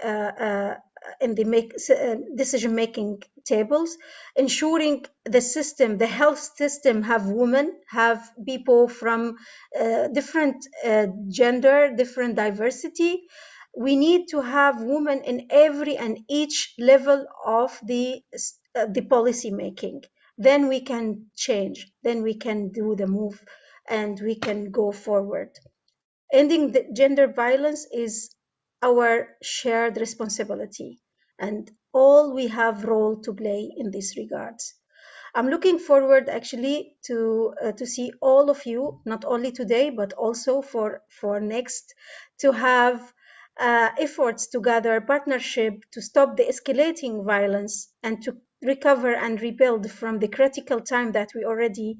decision-making tables, ensuring the system, the health system, have women, have people from different gender, different diversity. We need to have women in every and each level of the policy making. Then we can change, then we can do the move, and we can go forward. Ending the gender violence is our shared responsibility, and all we have role to play in this regards. I'm looking forward actually to see all of you, not only today but also for next, to have efforts together, partnership to stop the escalating violence and to recover and rebuild from the critical time that we already,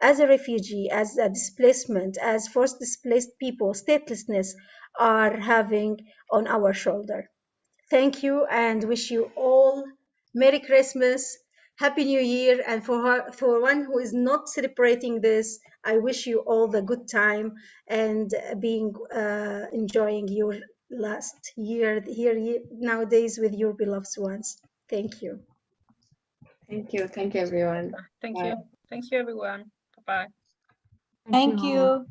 as a refugee, as a displacement, as forced displaced people, statelessness, are having on our shoulder. Thank you and wish you all Merry Christmas, Happy New Year. And for one who is not celebrating this, I wish you all the good time and enjoying your last year here nowadays with your beloved ones. Thank you. Thank you. Thank you, everyone. Thank Bye. you. Thank you, everyone. Bye-bye. Thank you.